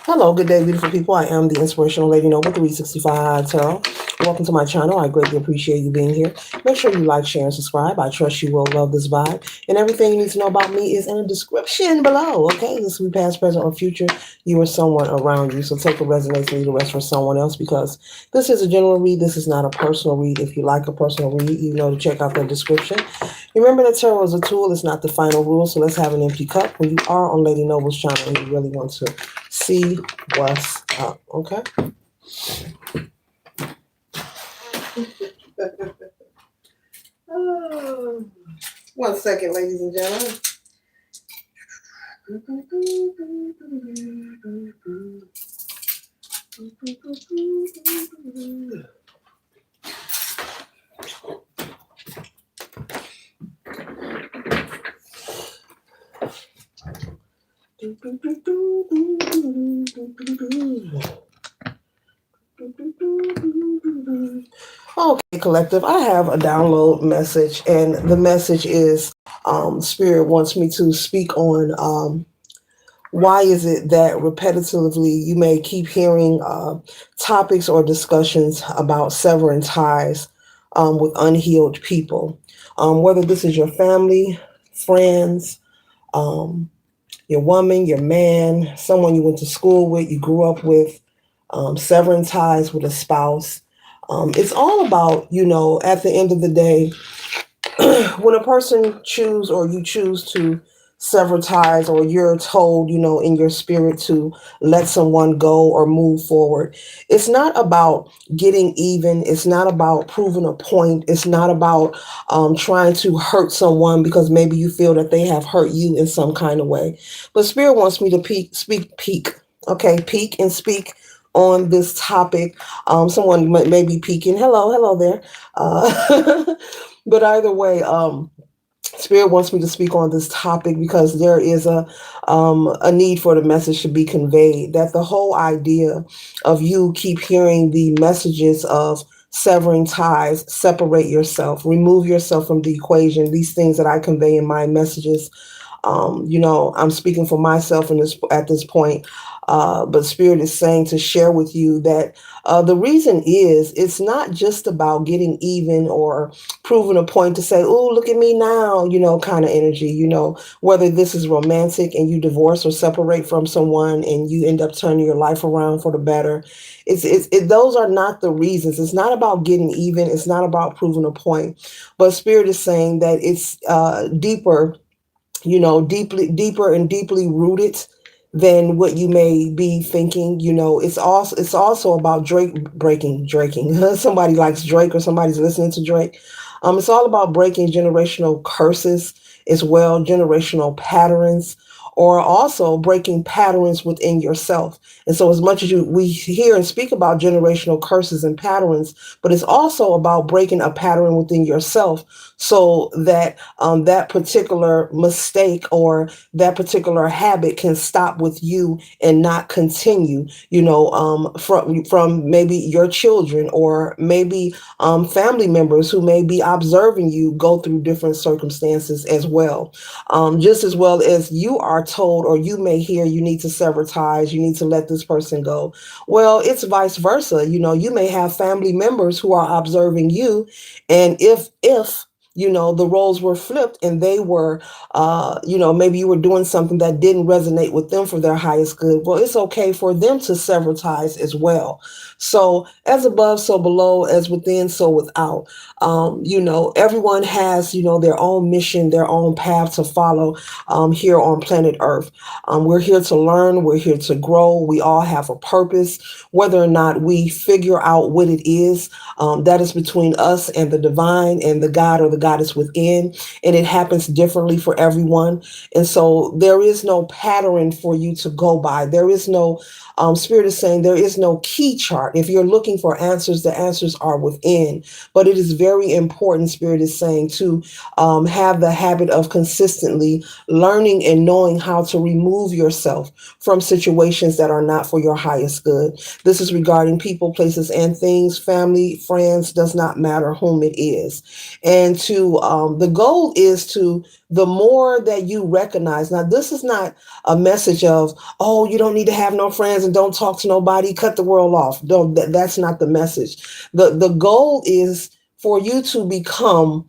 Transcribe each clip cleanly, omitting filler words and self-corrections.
Hello, good day, beautiful people. I am the Inspirational Lady Noble 365 Tarot. Welcome to my channel. I greatly appreciate you being here. Make sure you like, share, and subscribe. I trust you will love this vibe. And everything you need to know about me is in the description below. Okay, this will be past, present, or future. You or someone around you. So take what resonates and leave the rest for someone else because this is a general read. This is not a personal read. If you like a personal read, you know to check out the description. Remember that tarot is a tool. It's not the final rule. So let's have an empty cup. When you are on Lady Noble's channel and you really want to see what's up, okay? One second, ladies and gentlemen. Okay, collective, I have a download message, and the message is Spirit wants me to speak on why is it that repetitively you may keep hearing topics or discussions about severing ties with unhealed people, whether this is your family, friends, um, your woman, your man, someone you went to school with, you grew up with, severing ties with a spouse. It's all about, at the end of the day, when a person choose or you choose to sever ties or you're told, in your spirit to let someone go or move forward, it's not about getting even. It's not about proving a point. It's not about trying to hurt someone because maybe you feel that they have hurt you in some kind of way. But Spirit wants me to peek. Okay, peek and speak on this topic. Someone may be peeking. Hello there. But either way, Spirit wants me to speak on this topic because there is a need for the message to be conveyed. That the whole idea of you keep hearing the messages of severing ties, separate yourself, remove yourself from the equation. These things that I convey in my messages. I'm speaking for myself in this at this point. But Spirit is saying to share with you that the reason is it's not just about getting even or proving a point to say, "Oh, look at me now," kind of energy. Whether this is romantic and you divorce or separate from someone and you end up turning your life around for the better. Those are not the reasons. It's not about getting even. It's not about proving a point. But Spirit is saying that it's deeper, deeper and deeply rooted than what you may be thinking. It's also about Draking. Somebody likes Drake or somebody's listening to Drake. It's all about breaking generational curses as well, generational patterns, or also breaking patterns within yourself. And so as much as we hear and speak about generational curses and patterns, but it's also about breaking a pattern within yourself so that that particular mistake or that particular habit can stop with you and not continue, from maybe your children or maybe family members who may be observing you go through different circumstances as well. Just as well as you are told or you may hear you need to sever ties, you need to let this person go. Well, it's vice versa. You may have family members who are observing you, and if the roles were flipped and they were, maybe you were doing something that didn't resonate with them for their highest good. Well, it's okay for them to sever ties as well. So as above, so below, as within, so without. Everyone has, their own mission, their own path to follow here on planet Earth. We're here to learn. We're here to grow. We all have a purpose. Whether or not we figure out what it is, that is between us and the divine and the God or the goddess within. And it happens differently for everyone. And so there is no pattern for you to go by. There is no, Spirit is saying there is no key chart. If you're looking for answers, the answers are within. But it is very important, Spirit is saying, to have the habit of consistently learning and knowing how to remove yourself from situations that are not for your highest good. This is regarding people, places, and things, family, friends, does not matter whom it is. And to to, the goal is to, the more that you recognize. Now, this is not a message of, oh, you don't need to have no friends and don't talk to nobody, cut the world off. Don't, that's not the message. The goal is for you to become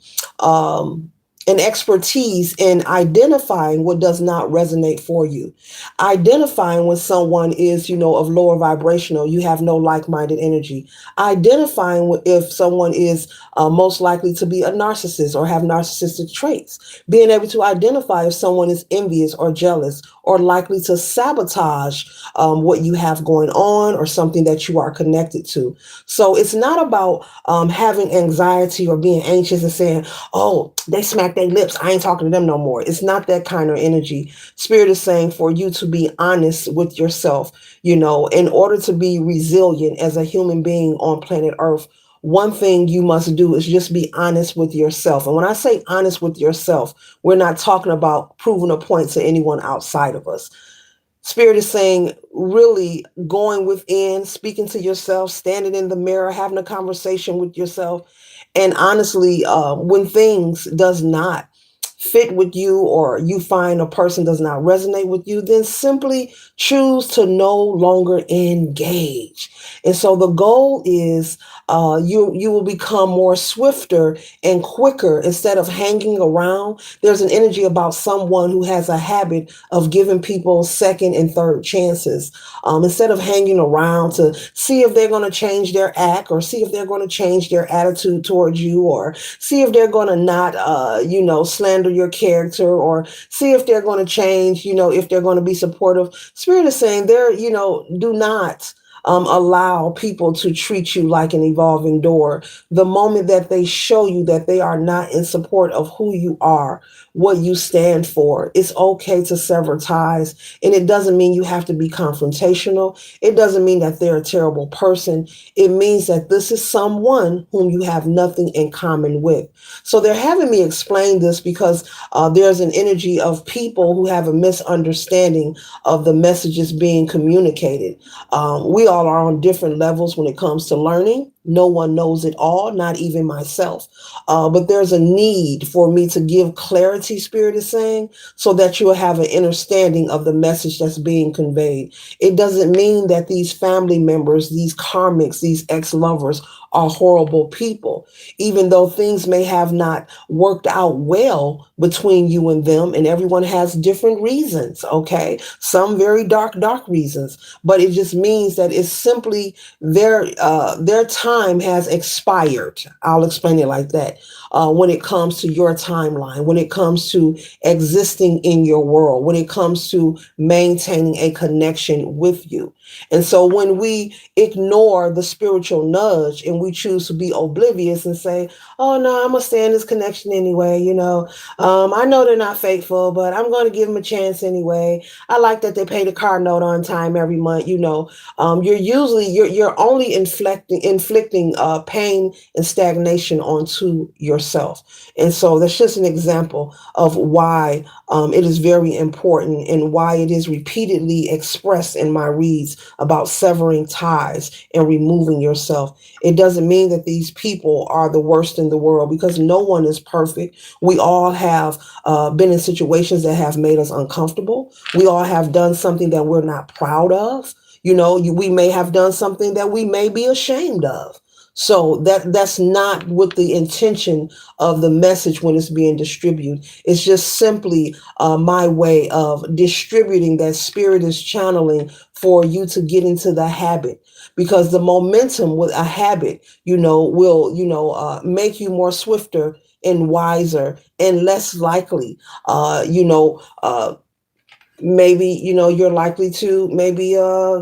an expertise in identifying what does not resonate for you, identifying when someone is, of lower vibrational, you have no like-minded energy, identifying if someone is most likely to be a narcissist or have narcissistic traits, being able to identify if someone is envious or jealous or likely to sabotage what you have going on or something that you are connected to. So it's not about having anxiety or being anxious and saying, oh, they smacked their lips, I ain't talking to them no more. It's not that kind of energy. Spirit is saying for you to be honest with yourself, in order to be resilient as a human being on planet Earth. One thing you must do is just be honest with yourself. And when I say honest with yourself, we're not talking about proving a point to anyone outside of us. Spirit is saying, really going within, speaking to yourself, standing in the mirror, having a conversation with yourself. And honestly, when things does not fit with you, or you find a person does not resonate with you, then simply choose to no longer engage. And so the goal is, you will become more swifter and quicker instead of hanging around. There's an energy about someone who has a habit of giving people second and third chances. Instead of hanging around to see if they're going to change their act, or see if they're going to change their attitude towards you, or see if they're going to not, slander your character, or see if they're going to change, if they're going to be supportive. Spirit is saying do not allow people to treat you like an evolving door. The moment that they show you that they are not in support of who you are, what you stand for, it's okay to sever ties. And it doesn't mean you have to be confrontational. It doesn't mean that they're a terrible person. It means that this is someone whom you have nothing in common with. So they're having me explain this because there's an energy of people who have a misunderstanding of the messages being communicated. We all are on different levels when it comes to learning. No one knows it all, not even myself. But there's a need for me to give clarity, Spirit is saying, so that you'll have an understanding of the message that's being conveyed. It doesn't mean that these family members, these karmics, these ex-lovers are horrible people, even though things may have not worked out well between you and them, and everyone has different reasons, okay? Some very dark reasons, but it just means that it's simply their time has expired. I'll explain it like that. When it comes to your timeline, when it comes to existing in your world, when it comes to maintaining a connection with you. And so when we ignore the spiritual nudge and we choose to be oblivious and say, oh no, I'm gonna stay in this connection anyway, I know they're not faithful, but I'm going to give them a chance anyway. I like that they pay the car note on time every month. You're only inflicting pain and stagnation onto yourself. And so that's just an example of why it is very important, and why it is repeatedly expressed in my reads about severing ties and removing yourself. It doesn't mean that these people are the worst in the world, because no one is perfect. We all have been in situations that have made us uncomfortable. We all have done something that we're not proud of. We may have done something that we may be ashamed of. So that's not what the intention of the message when it's being distributed. It's just simply my way of distributing that Spirit is channeling for you to get into the habit, because the momentum with a habit, will, make you more swifter and wiser and less likely, maybe, you're likely to maybe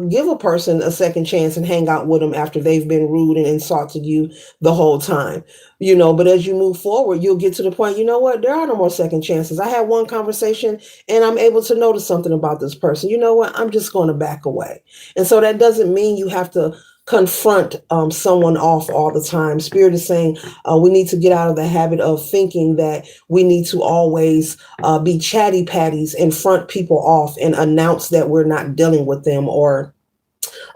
give a person a second chance and hang out with them after they've been rude and insulted you the whole time. But as you move forward, you'll get to the point, you know what, there are no more second chances. I had one conversation and I'm able to notice something about this person. You know what, I'm just going to back away. And so that doesn't mean you have to confront someone off all the time. Spirit is saying we need to get out of the habit of thinking that we need to always be chatty patties and front people off and announce that we're not dealing with them, or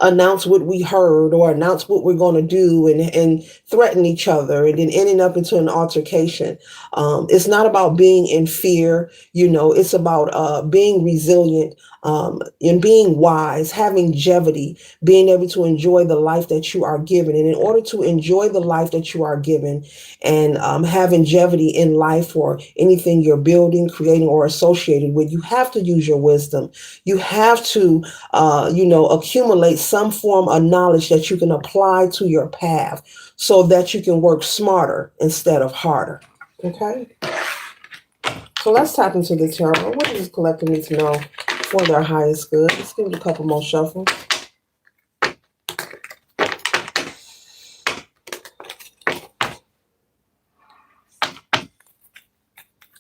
announce what we heard or announce what we're going to do and threaten each other and then ending up into an altercation. It's not about being in fear, it's about being resilient, and being wise, having longevity, being able to enjoy the life that you are given. And in order to enjoy the life that you are given and have longevity in life or anything you're building, creating, or associated with, you have to use your wisdom. You have to, accumulate some form of knowledge that you can apply to your path so that you can work smarter instead of harder. Okay? So let's tap into the tarot. What does this collective need to know for their highest good? Let's give it a couple more shuffles.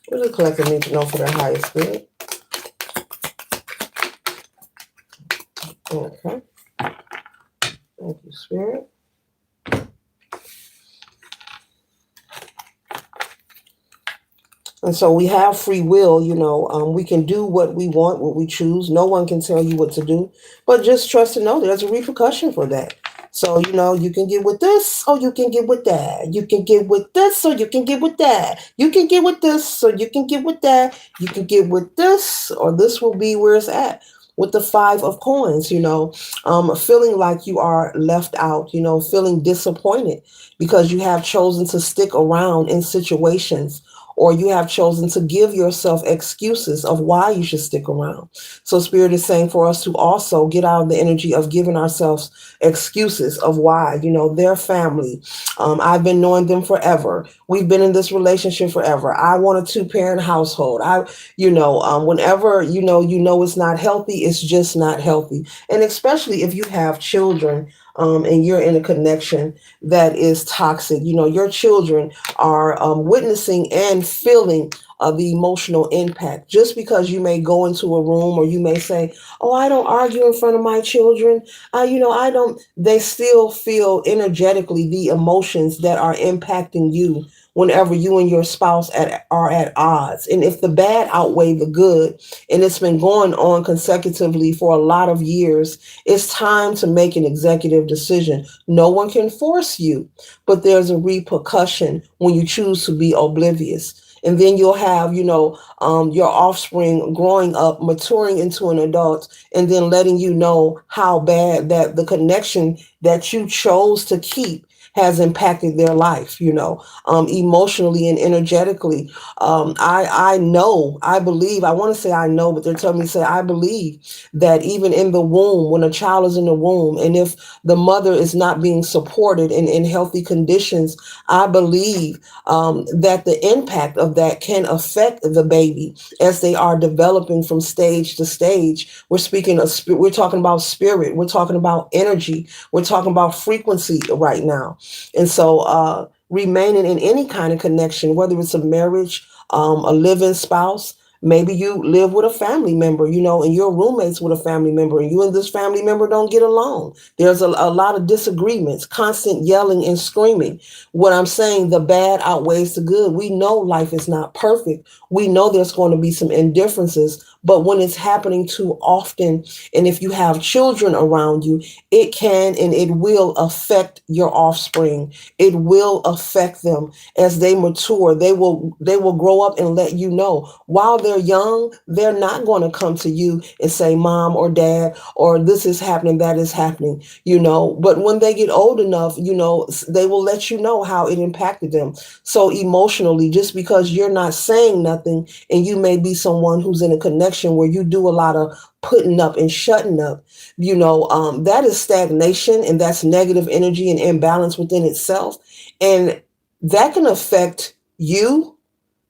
What does the collective need to know for their highest good? Okay. Thank you, Spirit. And so we have free will, we can do what we want, what we choose. No one can tell you what to do, but just trust and know there's a repercussion for that. So, you can get with this or you can get with that. You can get with this or you can get with that. You can get with this or you can get with that. You can get with this or this will be where it's at. With the 5 of coins, feeling like you are left out, feeling disappointed because you have chosen to stick around in situations or you have chosen to give yourself excuses of why you should stick around. So Spirit is saying for us to also get out of the energy of giving ourselves excuses of why, their family. I've been knowing them forever. We've been in this relationship forever. I want a 2-parent household. Whenever, it's not healthy, it's just not healthy. And especially if you have children, and you're in a connection that is toxic. Your children are witnessing and feeling the emotional impact. Just because you may go into a room or you may say, oh, I don't argue in front of my children. I don't, they still feel energetically the emotions that are impacting you whenever you and your spouse are at odds. And if the bad outweigh the good, and it's been going on consecutively for a lot of years, it's time to make an executive decision. No one can force you, but there's a repercussion when you choose to be oblivious. And then you'll have, your offspring growing up, maturing into an adult, and then letting you know how bad that the connection that you chose to keep has impacted their life, emotionally and energetically. I know, I believe, I want to say I know, but they're telling me to say I believe that even in the womb, when a child is in the womb, and if the mother is not being supported in healthy conditions, I believe that the impact of that can affect the baby as they are developing from stage to stage. We're speaking of spirit, we're talking about spirit, we're talking about energy, we're talking about frequency right now. And so remaining in any kind of connection, whether it's a marriage, a living spouse, maybe you live with a family member, and you're roommates with a family member, and you and this family member don't get along. There's a lot of disagreements, constant yelling and screaming. What I'm saying, the bad outweighs the good. We know life is not perfect. We know there's going to be some indifferences, but when it's happening too often, and if you have children around you, it can and it will affect your offspring. It will affect them as they mature. They will grow up and let you know. While they're young, they're not going to come to you and say, Mom or Dad, or this is happening, that is happening, But when they get old enough, they will let you know how it impacted them. So emotionally, just because you're not saying nothing, and you may be someone who's in a connection where you do a lot of putting up and shutting up, that is stagnation, and that's negative energy and imbalance within itself. And that can affect you,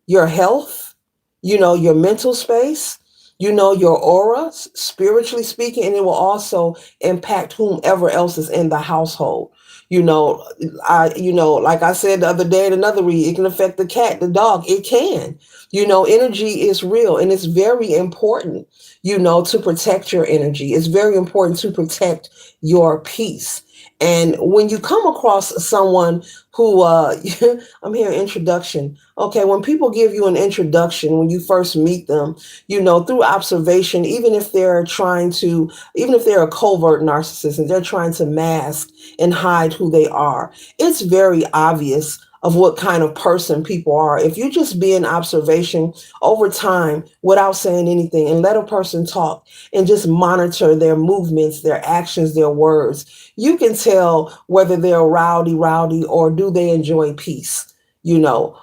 your health, your mental space, your aura, spiritually speaking, and it will also impact whomever else is in the household. Like I said the other day in another read, it can affect the cat, the dog. It can. Energy is real, and it's very important, to protect your energy. It's very important to protect your peace. And when you come across someone who, I'm hearing introduction. Okay, when people give you an introduction, when you first meet them, through observation, even if they're a covert narcissist and they're trying to mask and hide who they are, it's very obvious of what kind of person people are. If you just be in observation over time without saying anything and let a person talk and just monitor their movements, their actions, their words, you can tell whether they're rowdy or do they enjoy peace. You know,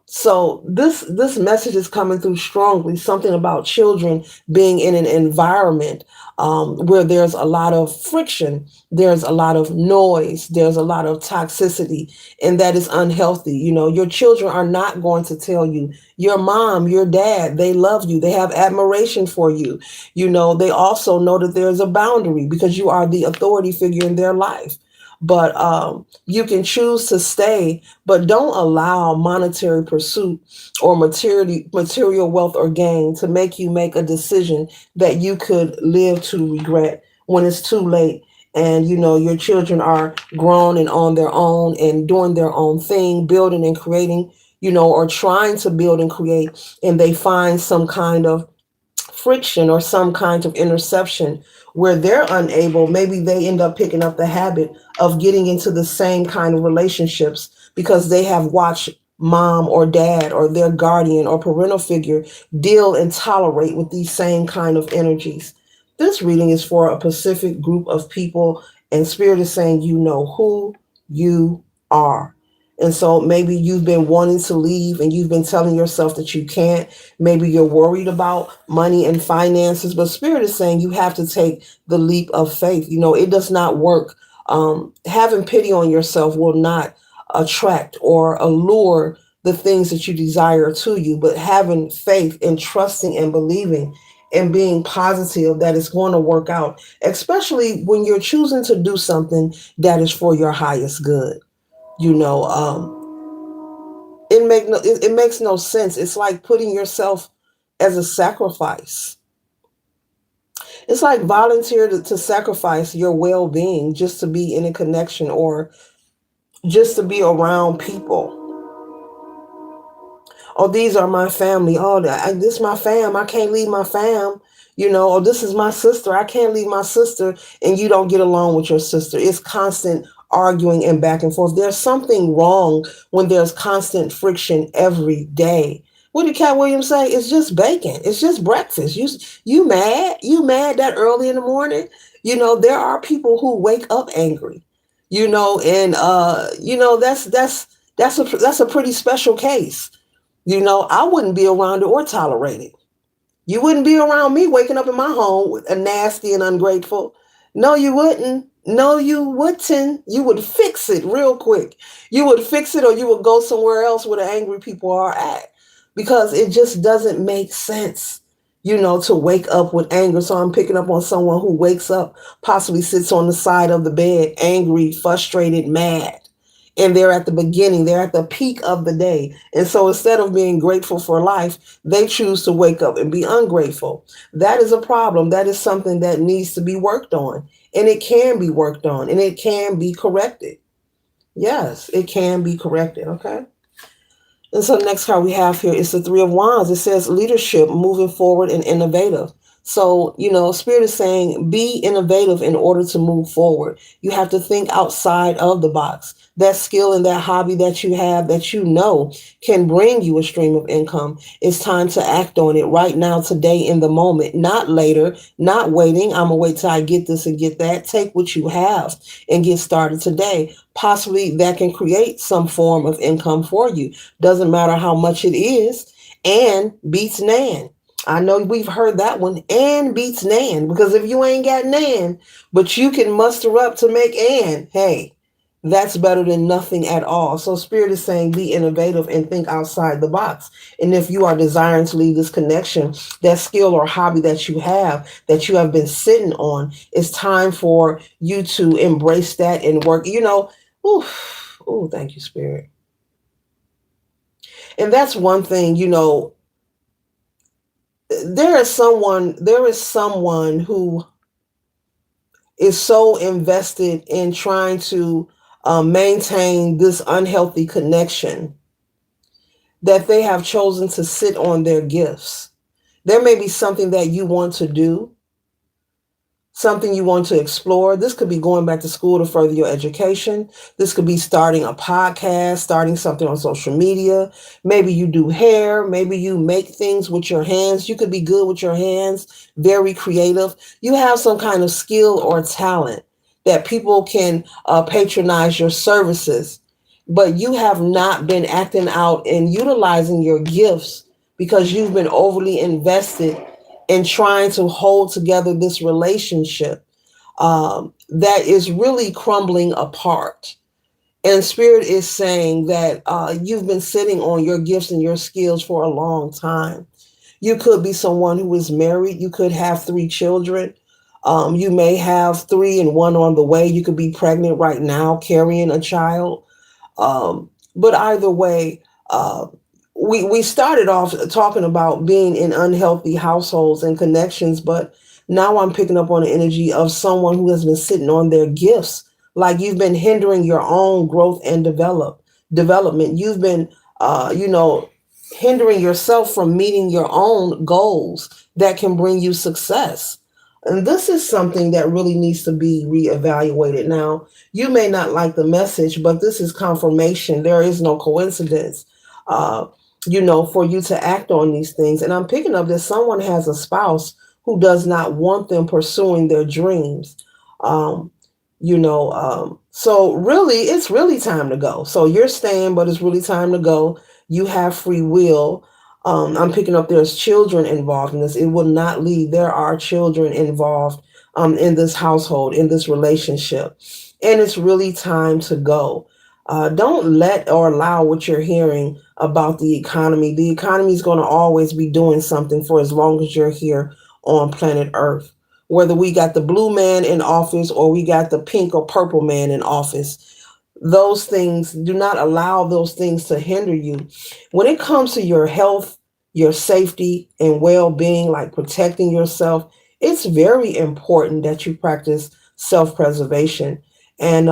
so this message is coming through strongly. Something about children being in an environment where there's a lot of friction, there's a lot of noise, there's a lot of toxicity, and that is unhealthy. Your children are not going to tell you. Your mom, your dad, they love you. They have admiration for you. They also know that there's a boundary because you are the authority figure in their life. But you can choose to stay, but don't allow monetary pursuit or material wealth or gain to make you make a decision that you could live to regret when it's too late. And your children are grown and on their own and doing their own thing, building and creating, or trying to build and create, and they find some kind of friction or some kind of interception where they're unable, maybe they end up picking up the habit of getting into the same kind of relationships because they have watched mom or dad or their guardian or parental figure deal and tolerate with these same kind of energies. This reading is for a specific group of people, and Spirit is saying you know who you are. And so maybe you've been wanting to leave and you've been telling yourself that you can't. Maybe you're worried about money and finances, but Spirit is saying you have to take the leap of faith. It does not work. Having pity on yourself will not attract or allure the things that you desire to you, but having faith and trusting and believing and being positive that it's going to work out, especially when you're choosing to do something that is for your highest good. You know, it makes no sense. It's like putting yourself as a sacrifice. It's like volunteer to sacrifice your well-being just to be in a connection or just to be around people. Oh, these are my family. Oh, this is my fam. I can't leave my fam. Oh, this is my sister. I can't leave my sister. And you don't get along with your sister. It's constant arguing and back and forth. There's something wrong when there's constant friction every day. What did Cat Williams say? It's just bacon. It's just breakfast. You mad? You mad that early in the morning? There are people who wake up angry. And that's a pretty special case. I wouldn't be around it or tolerate it. You wouldn't be around me waking up in my home with a nasty and ungrateful. No, you wouldn't. No, you wouldn't. You would fix it real quick. You would fix it or you would go somewhere else where the angry people are at because it just doesn't make sense, to wake up with anger. So I'm picking up on someone who wakes up, possibly sits on the side of the bed, angry, frustrated, mad, and they're at the beginning, they're at the peak of the day. And so instead of being grateful for life, they choose to wake up and be ungrateful. That is a problem. That is something that needs to be worked on. And it can be worked on and it can be corrected. Yes, it can be corrected. Okay. And so the next card we have here is the Three of Wands. It says leadership, moving forward and innovative. So, Spirit is saying be innovative in order to move forward. You have to think outside of the box. That skill and that hobby that you have that can bring you a stream of income. It's time to act on it right now, today, in the moment, not later, not waiting. I'm going to wait till I get this and get that. Take what you have and get started today. Possibly that can create some form of income for you. Doesn't matter how much it is. And beats Nan. I know we've heard that one. And beats Nan. Because if you ain't got Nan, but you can muster up to make Ann, hey, that's better than nothing at all. So Spirit is saying be innovative and think outside the box. And if you are desiring to leave this connection, that skill or hobby that you have been sitting on, it's time for you to embrace that and work. Thank you, Spirit. And that's one thing, there is someone who is so invested in trying to maintain this unhealthy connection that they have chosen to sit on their gifts. There may be something that you want to do, something you want to explore. This could be going back to school to further your education. This could be starting a podcast, starting something on social media. Maybe you do hair. Maybe you make things with your hands. You could be good with your hands, very creative. You have some kind of skill or talent that people can patronize your services, but you have not been acting out and utilizing your gifts because you've been overly invested in trying to hold together this relationship that is really crumbling apart. And Spirit is saying that you've been sitting on your gifts and your skills for a long time. You could be someone who is married. You could have 3 children. You may have 3 and 1 on the way. You could be pregnant right now, carrying a child. But either way, uh, we started off talking about being in unhealthy households and connections, but now I'm picking up on the energy of someone who has been sitting on their gifts, like you've been hindering your own growth and development. You've been, hindering yourself from meeting your own goals that can bring you success. And this is something that really needs to be reevaluated. Now, you may not like the message, but this is confirmation. There is no coincidence, uh, for you to act on these things. And I'm picking up that someone has a spouse who does not want them pursuing their dreams. Um, so really, it's really time to go. So you're staying, but it's really time to go. You have free will. I'm picking up there's children involved in this. It will not leave. There are children involved in this household, in this relationship. And it's really time to go. Don't let or allow what you're hearing about the economy. The economy is going to always be doing something for as long as you're here on planet Earth. Whether we got the blue man in office or we got the pink or purple man in office, those things, do not allow those things to hinder you. When it comes to your health, your safety, and well being, like protecting yourself, it's very important that you practice self preservation. And,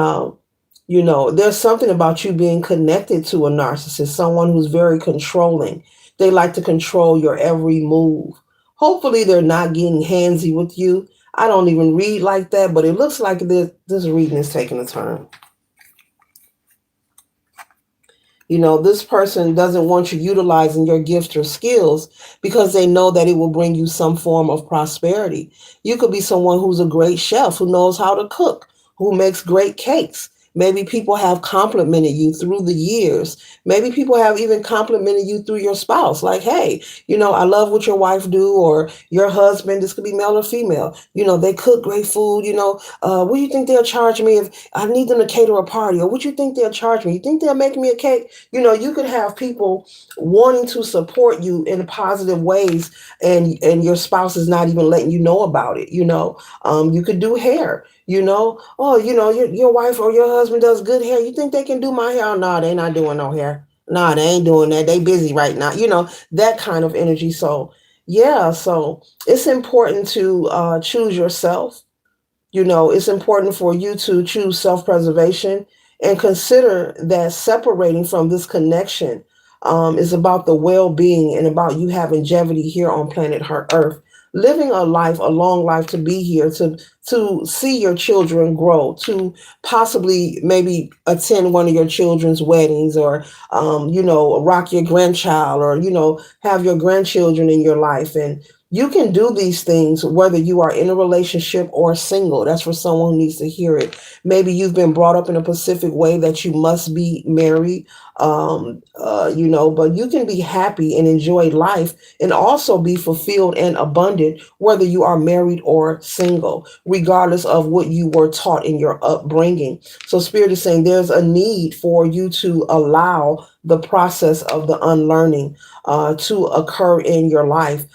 there's something about you being connected to a narcissist, someone who's very controlling. They like to control your every move. Hopefully, they're not getting handsy with you. I don't even read like that, but it looks like this reading is taking a turn. This person doesn't want you utilizing your gifts or skills because they know that it will bring you some form of prosperity. You could be someone who's a great chef, who knows how to cook, who makes great cakes. Maybe people have complimented you through the years. Maybe people have even complimented you through your spouse. Like, hey, I love what your wife do, or your husband, this could be male or female. They cook great food. What do you think they'll charge me if I need them to cater a party? Or what do you think they'll charge me? You think they'll make me a cake? You could have people wanting to support you in positive ways, and your spouse is not even letting you know about it. You could do hair. Oh, your wife or your husband does good hair. You think they can do my hair? Oh, no, they not doing no hair. No, they ain't doing that. They busy right now. That kind of energy. So yeah, so it's important to choose yourself. It's important for you to choose self-preservation and consider that separating from this connection is about the well-being and about you having longevity here on planet Earth, living a long life, to be here, to see your children grow, to possibly maybe attend one of your children's weddings, or rock your grandchild, or have your grandchildren in your life. And you can do these things whether you are in a relationship or single. That's for someone who needs to hear it. Maybe you've been brought up in a specific way that you must be married, but you can be happy and enjoy life and also be fulfilled and abundant whether you are married or single, regardless of what you were taught in your upbringing. So Spirit is saying there's a need for you to allow the process of the unlearning to occur in your life.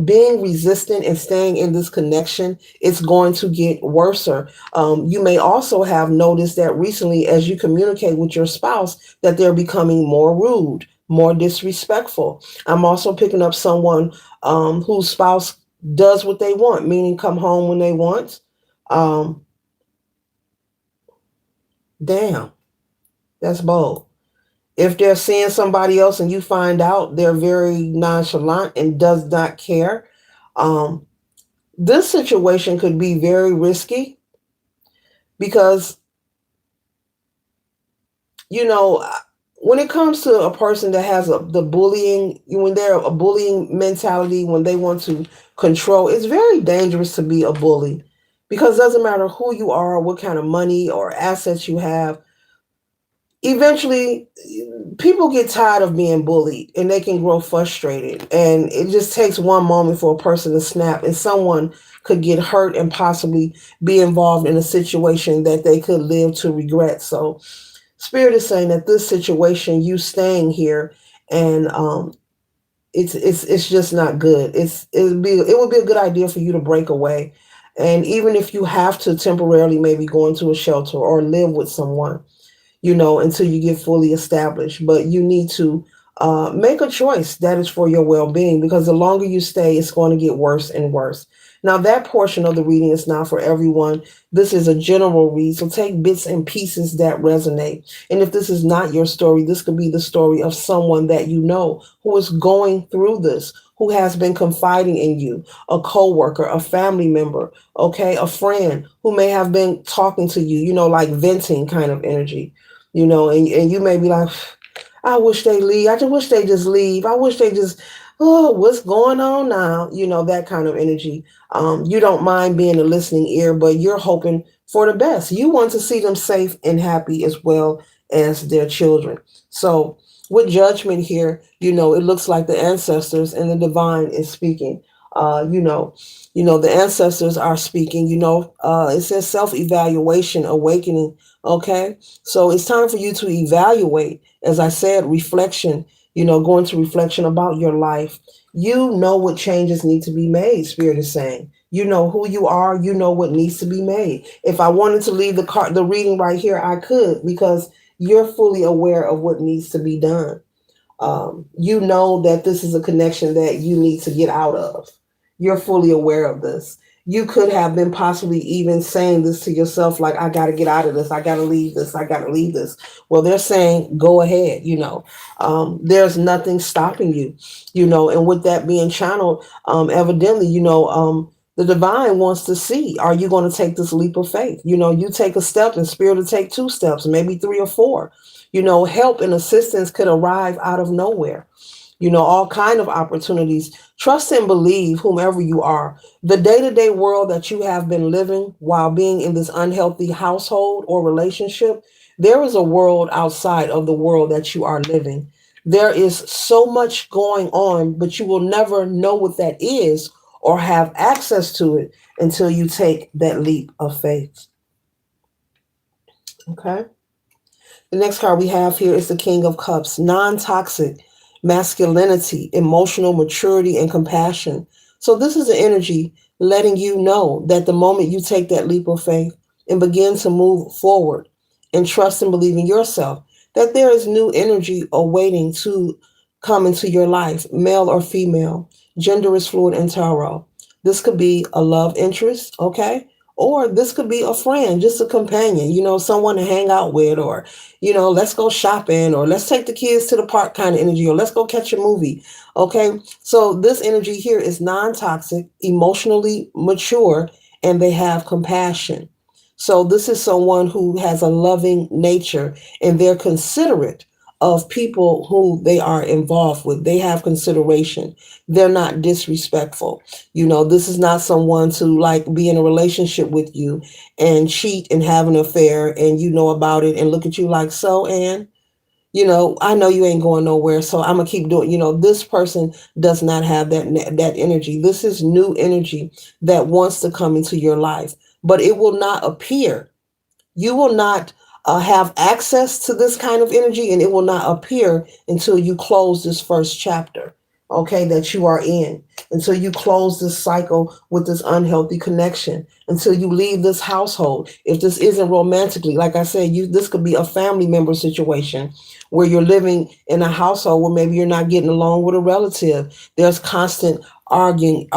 Being resistant and staying in this connection, it's going to get worse. You may also have noticed that recently, as you communicate with your spouse, that they're becoming more rude, more disrespectful. I'm also picking up someone whose spouse does what they want, meaning come home when they want. Damn, that's bold. If they're seeing somebody else and you find out they're very nonchalant and does not care, um, this situation could be very risky because, you know, when it comes to a person that has the bullying, when they're a bullying mentality, when they want to control, it's very dangerous to be a bully because it doesn't matter who you are, what kind of money or assets you have. Eventually, people get tired of being bullied and they can grow frustrated. And it just takes one moment for a person to snap, and someone could get hurt and possibly be involved in a situation that they could live to regret. So, Spirit is saying that this situation, you staying here, and it's just not good. It would be a good idea for you to break away, and even if you have to temporarily maybe go into a shelter or live with someone, until you get fully established. But you need to make a choice that is for your well being, because the longer you stay, it's going to get worse and worse. Now, that portion of the reading is not for everyone. This is a general read, so take bits and pieces that resonate. And if this is not your story, this could be the story of someone that you know who is going through this, who has been confiding in you, a coworker, a family member, okay, a friend who may have been talking to you, like venting kind of energy, and you may be like, I wish they leave. I just wish they just leave. I wish they just, oh, what's going on now? That kind of energy. You don't mind being a listening ear, but you're hoping for the best. You want to see them safe and happy as well as their children. So, with judgment here, it looks like the ancestors and the divine is speaking. The ancestors are speaking. It says self-evaluation, awakening. Okay, so it's time for you to evaluate. As I said, reflection. Going to reflection about your life. You know what changes need to be made. Spirit is saying. You know who you are. You know what needs to be made. If I wanted to leave the reading right here, I could, because you're fully aware of what needs to be done. You know that this is a connection that you need to get out of. You're fully aware of this. You could have been possibly even saying this to yourself, like, I got to get out of this. I got to leave this. I got to leave this. Well, they're saying, go ahead. There's nothing stopping you, and with that being channeled, evidently, the divine wants to see, are you going to take this leap of faith? You take a step and spirit will take two steps, maybe three or four. Help and assistance could arrive out of nowhere. All kind of opportunities. Trust and believe, whomever you are. The day-to-day world that you have been living while being in this unhealthy household or relationship, there is a world outside of the world that you are living. There is so much going on, but you will never know what that is or have access to it until you take that leap of faith. Okay. The next card we have here is the King of Cups, non-toxic masculinity, emotional maturity, and compassion. So this is the energy letting you know that the moment you take that leap of faith and begin to move forward and trust and believe in yourself, that there is new energy awaiting to come into your life, male or female. Gender is fluid and tarot. This could be a love interest, okay? Or this could be a friend, just a companion, someone to hang out with, or, let's go shopping, or let's take the kids to the park kind of energy, or let's go catch a movie. Okay. So this energy here is non-toxic, emotionally mature, and they have compassion. So this is someone who has a loving nature, and they're considerate of people who they are involved with. They have consideration. They're not disrespectful. This is not someone to like be in a relationship with you and cheat and have an affair, and you know about it and look at you like, so, and I know you ain't going nowhere, so I'm gonna keep doing. This person does not have that energy. This is new energy that wants to come into your life, but it will not appear. You will not have access to this kind of energy, and it will not appear until you close this first chapter, okay, that you are in, until you close this cycle with this unhealthy connection, until you leave this household. If this isn't romantically, like I said, this could be a family member situation where you're living in a household where maybe you're not getting along with a relative. There's constant arguing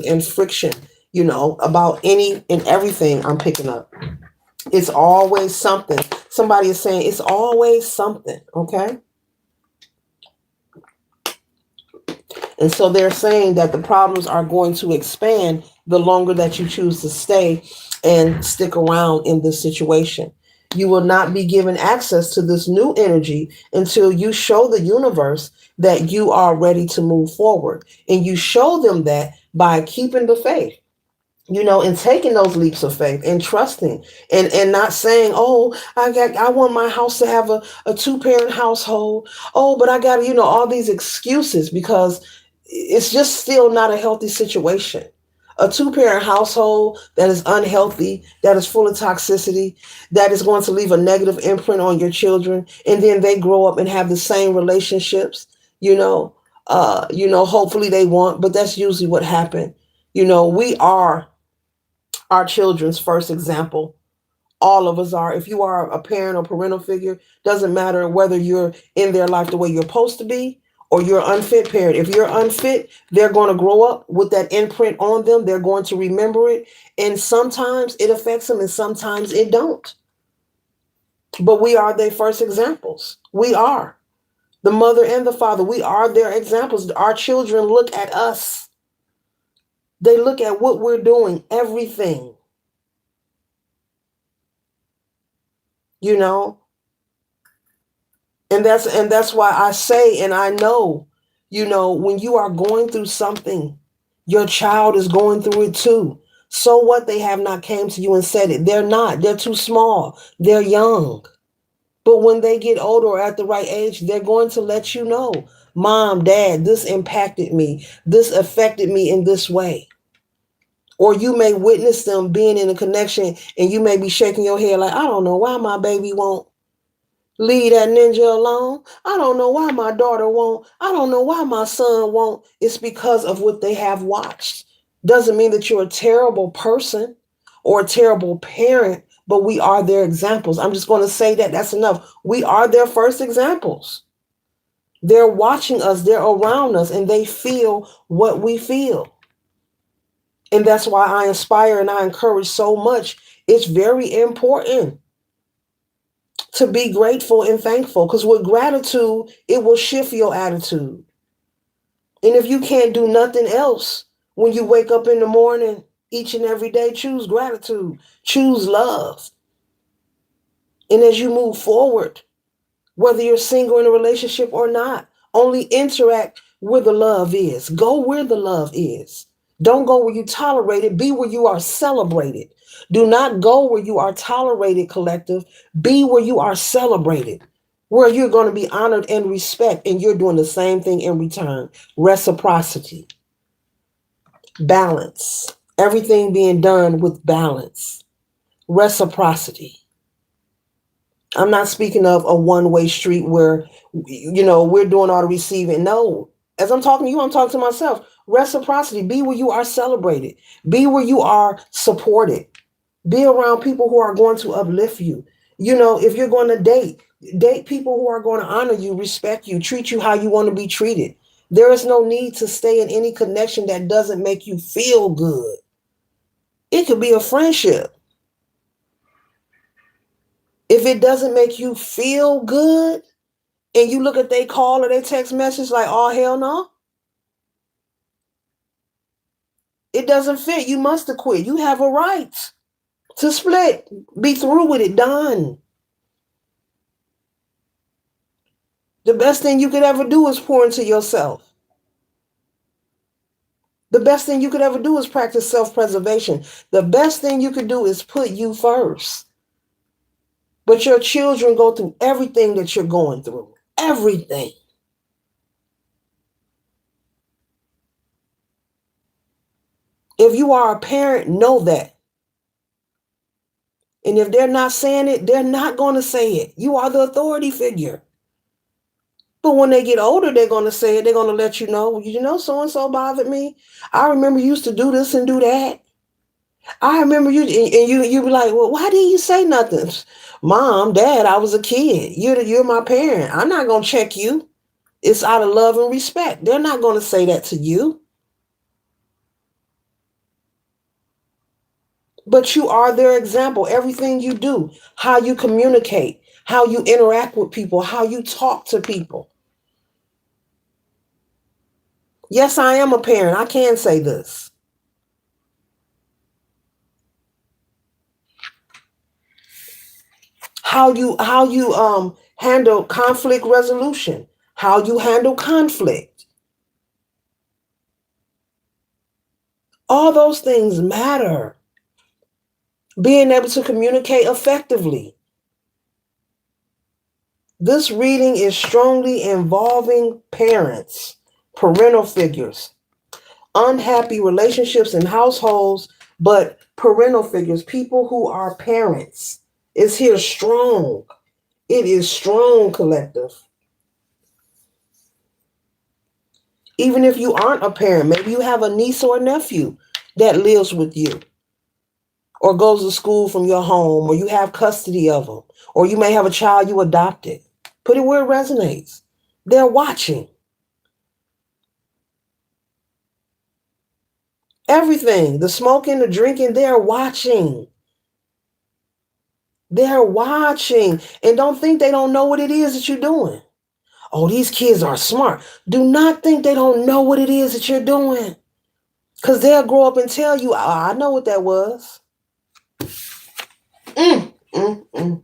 and friction, about any and everything I'm picking up. It's always something. Somebody is saying it's always something, okay? And so they're saying that the problems are going to expand the longer that you choose to stay and stick around in this situation. You will not be given access to this new energy until you show the universe that you are ready to move forward. And you show them that by keeping the faith, and taking those leaps of faith and trusting and not saying, oh, I want my house to have a two-parent household. Oh, but I got to, all these excuses, because it's just still not a healthy situation. A two-parent household that is unhealthy, that is full of toxicity, that is going to leave a negative imprint on your children, and then they grow up and have the same relationships, hopefully they want, but that's usually what happened. We are our children's first example. All of us are. If you are a parent or parental figure, doesn't matter whether you're in their life the way you're supposed to be or you're an unfit parent. If you're unfit, they're going to grow up with that imprint on them. They're going to remember it. And sometimes it affects them and sometimes it don't. But we are their first examples. We are. The mother and the father, we are their examples. Our children look at us. They look at what we're doing, everything. you know and that's why I say, and I know, when you are going through something, your child is going through it too. So what? They have not came to you and said it. They're too small, they're young. But when they get older or at the right age, they're going to let you know, mom, dad, this impacted me, this affected me in this way. Or you may witness them being in a connection and you may be shaking your head like, I don't know why my baby won't leave that ninja alone. I don't know why my daughter won't. I don't know why my son won't. It's because of what they have watched. Doesn't mean that you're a terrible person or a terrible parent, but we are their examples. I'm just going to say that. That's enough. We are their first examples. They're watching us, they're around us, and they feel what we feel. And that's why I inspire and I encourage so much. It's very important to be grateful and thankful, because with gratitude, it will shift your attitude. And if you can't do nothing else when you wake up in the morning, each and every day, choose gratitude, choose love. And as you move forward, whether you're single in a relationship or not, only interact where the love is. Go where the love is. Don't go where you tolerate it. Be where you are celebrated. Do not go where you are tolerated, collective. Be where you are celebrated, where you're going to be honored and respect, and you're doing the same thing in return. Reciprocity, balance, everything being done with balance, reciprocity. I'm not speaking of a one-way street where, we're doing all the receiving. No, as I'm talking to you, I'm talking to myself. Reciprocity, be where you are celebrated. Be where you are supported. Be around people who are going to uplift you. If you're going to date people who are going to honor you, respect you, treat you how you want to be treated. There is no need to stay in any connection that doesn't make you feel good. It could be a friendship. If it doesn't make you feel good and you look at their call or their text message like, oh, hell no, it doesn't fit. You must have quit. You have a right to split. Be through with it. Done. The best thing you could ever do is pour into yourself. The best thing you could ever do is practice self-preservation. The best thing you could do is put you first. But your children go through everything that you're going through. Everything. If you are a parent, know that. And if they're not saying it, they're not going to say it. You are the authority figure. But when they get older, they're going to say it. They're going to let you know, so-and-so bothered me. I remember you used to do this and do that. I remember you, and you be like, well, why didn't you say nothing? Mom, dad, I was a kid. You're my parent. I'm not going to check you. It's out of love and respect. They're not going to say that to you. But you are their example. Everything you do, how you communicate, how you interact with people, how you talk to people. Yes, I am a parent. I can say this. How you handle conflict resolution, how you handle conflict. All those things matter. Being able to communicate effectively. This reading is strongly involving parents, parental figures, unhappy relationships in households, but parental figures, people who are parents. It's here strong. It is strong, collective. Even if you aren't a parent, maybe you have a niece or a nephew that lives with you or goes to school from your home, or you have custody of them, or you may have a child you adopted. Put it where it resonates. They're watching. Everything, the smoking, the drinking, they're watching. They're watching. And don't think they don't know what it is that you're doing. Oh, these kids are smart. Do not think they don't know what it is that you're doing. Because they'll grow up and tell you, I know what that was. Mm, mm, mm.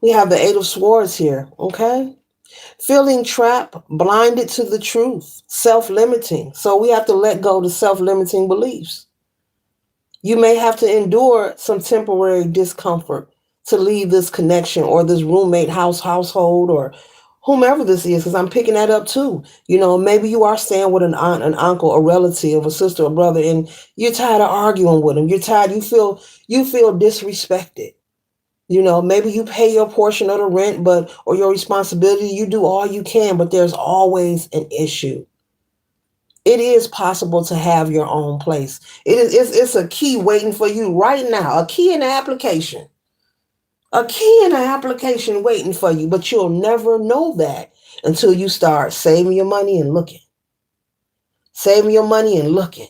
We have the Eight of Swords here, okay? Feeling trapped, blinded to the truth, self-limiting. So we have to let go of the self-limiting beliefs. You may have to endure some temporary discomfort to leave this connection or this roommate household or whomever this is, because I'm picking that up too. Maybe you are staying with an aunt, an uncle, a relative, a sister, a brother, and you're tired of arguing with them. You're tired. You feel disrespected. Maybe you pay your portion of the rent, or your responsibility. You do all you can, but there's always an issue. It is possible to have your own place. It's a key waiting for you right now. A key in the application. A key in the application waiting for you, but you'll never know that until you start saving your money and looking. Saving your money and looking.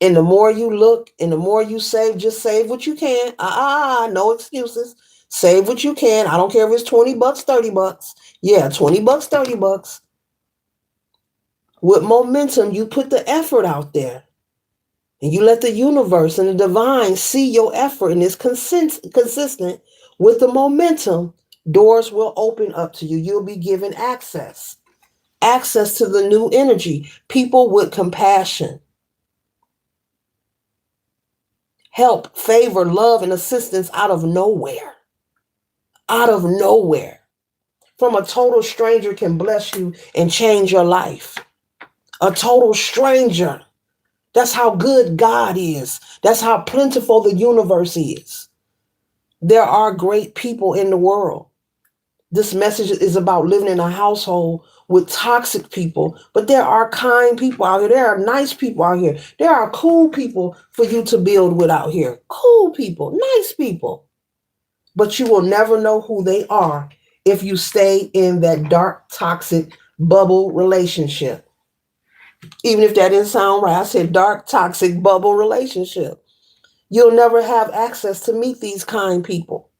And the more you look and the more you save, just save what you can. No excuses. Save what you can. I don't care if it's $20, $30. Yeah, $20, $30. With momentum, you put the effort out there. And you let the universe and the divine see your effort and it's consistent with the momentum, doors will open up to you. You'll be given access to the new energy, people with compassion, help, favor, love, and assistance out of nowhere. Out of nowhere. From a total stranger can bless you and change your life. A total stranger. That's how good God is. That's how plentiful the universe is. There are great people in the world. This message is about living in a household with toxic people, but there are kind people out here. There are nice people out here. There are cool people for you to build with out here. Cool people, nice people. But you will never know who they are if you stay in that dark, toxic bubble relationship. Even if that didn't sound right, I said dark, toxic bubble relationship. You'll never have access to meet these kind people.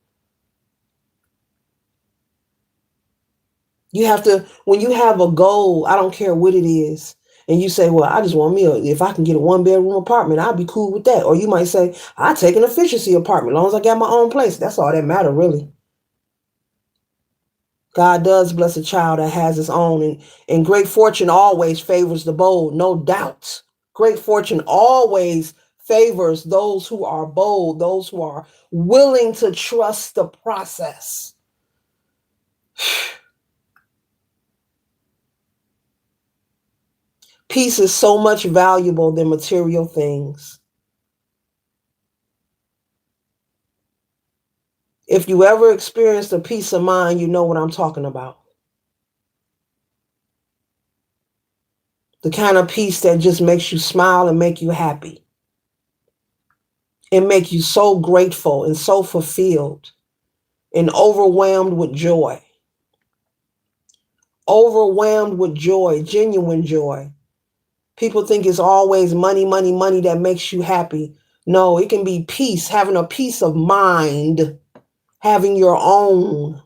You have to, when you have a goal, I don't care what it is, and you say, well, I just want me, if I can get a 1-bedroom apartment, I'll be cool with that. Or you might say, I take an efficiency apartment, as long as I got my own place. That's all that matters, really. God does bless a child that has his own, and great fortune always favors the bold, no doubt. Great fortune always favors those who are bold, those who are willing to trust the process. Peace is so much valuable than material things. If you ever experienced a peace of mind, you know what I'm talking about. The kind of peace that just makes you smile and make you happy. And make you so grateful and so fulfilled and overwhelmed with joy. Overwhelmed with joy, genuine joy. People think it's always money, money, money that makes you happy. No, it can be peace, having a peace of mind, having your own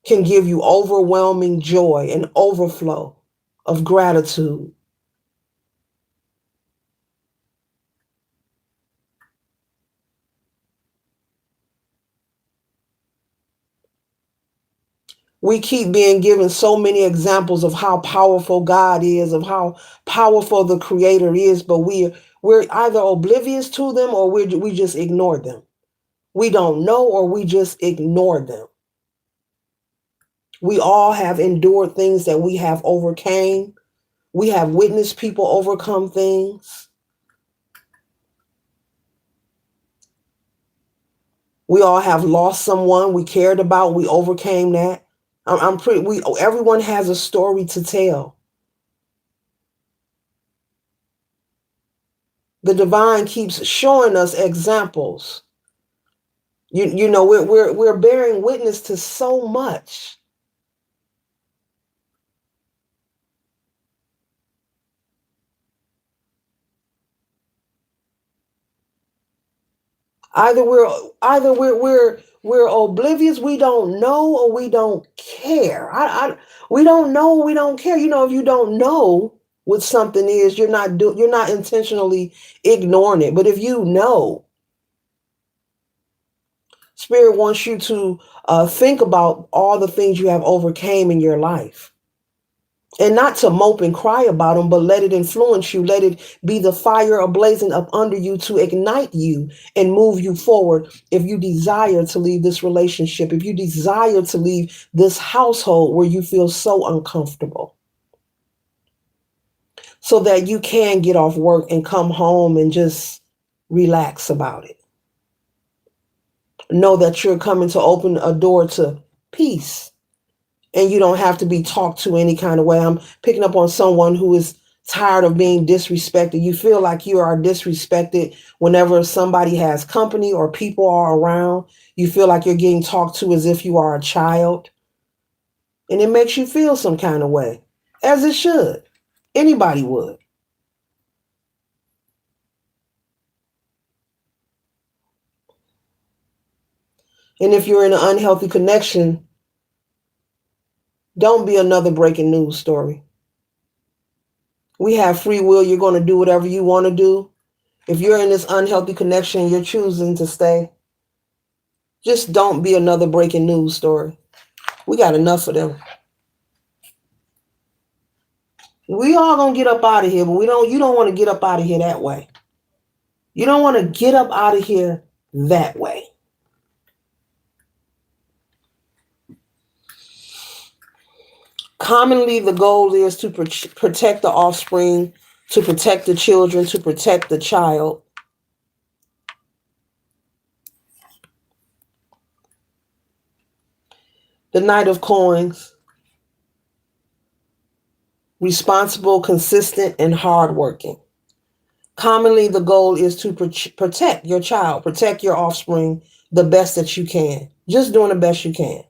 can give you overwhelming joy and overflow of gratitude. We keep being given so many examples of how powerful God is, of how powerful the Creator is, but we're either oblivious to them or we just ignore them. We don't know or we just ignore them. We all have endured things that we have overcame. We have witnessed people overcome things. We all have lost someone we cared about. We overcame that. I'm pretty. Everyone has a story to tell. The divine keeps showing us examples. You know we're bearing witness to so much. Either we're either we're oblivious, we don't know, or we don't care. We don't know, we don't care. You know, if you don't know what something is, you're not intentionally ignoring it. But if you know, Spirit wants you to think about all the things you have overcame in your life. And not to mope and cry about them, but let it influence you. Let it be the fire ablazing up under you to ignite you and move you forward. If you desire to leave this relationship, if you desire to leave this household where you feel so uncomfortable, so that you can get off work and come home and just relax about it. Know that you're coming to open a door to peace, and you don't have to be talked to any kind of way. I'm picking up on someone who is tired of being disrespected. You feel like you are disrespected whenever somebody has company or people are around. You feel like you're getting talked to as if you are a child. And it makes you feel some kind of way, as it should. Anybody would. And if you're in an unhealthy connection, don't be another breaking news story. We have free will. You're going to do whatever you want to do. If you're in this unhealthy connection, you're choosing to stay. Just don't be another breaking news story. We got enough of them. We all gonna get up out of here, but you don't want to get up out of here that way. You don't want to get up out of here that way. Commonly, the goal is to protect the offspring, to protect the children, to protect the child. The Knight of Coins, responsible, consistent, and hardworking. Commonly, the goal is to protect your child, protect your offspring the best that you can. Just doing the best you can.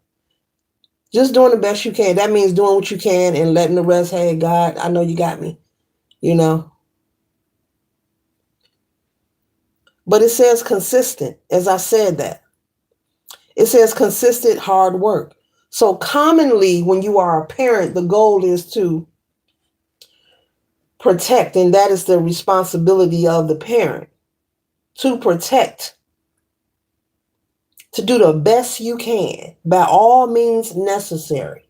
Just doing the best you can. That means doing what you can and letting the rest, hey, God, I know you got me, you know. But it says consistent, as I said that. It says consistent hard work. So commonly, when you are a parent, the goal is to protect, and that is the responsibility of the parent, to protect, to do the best you can by all means necessary,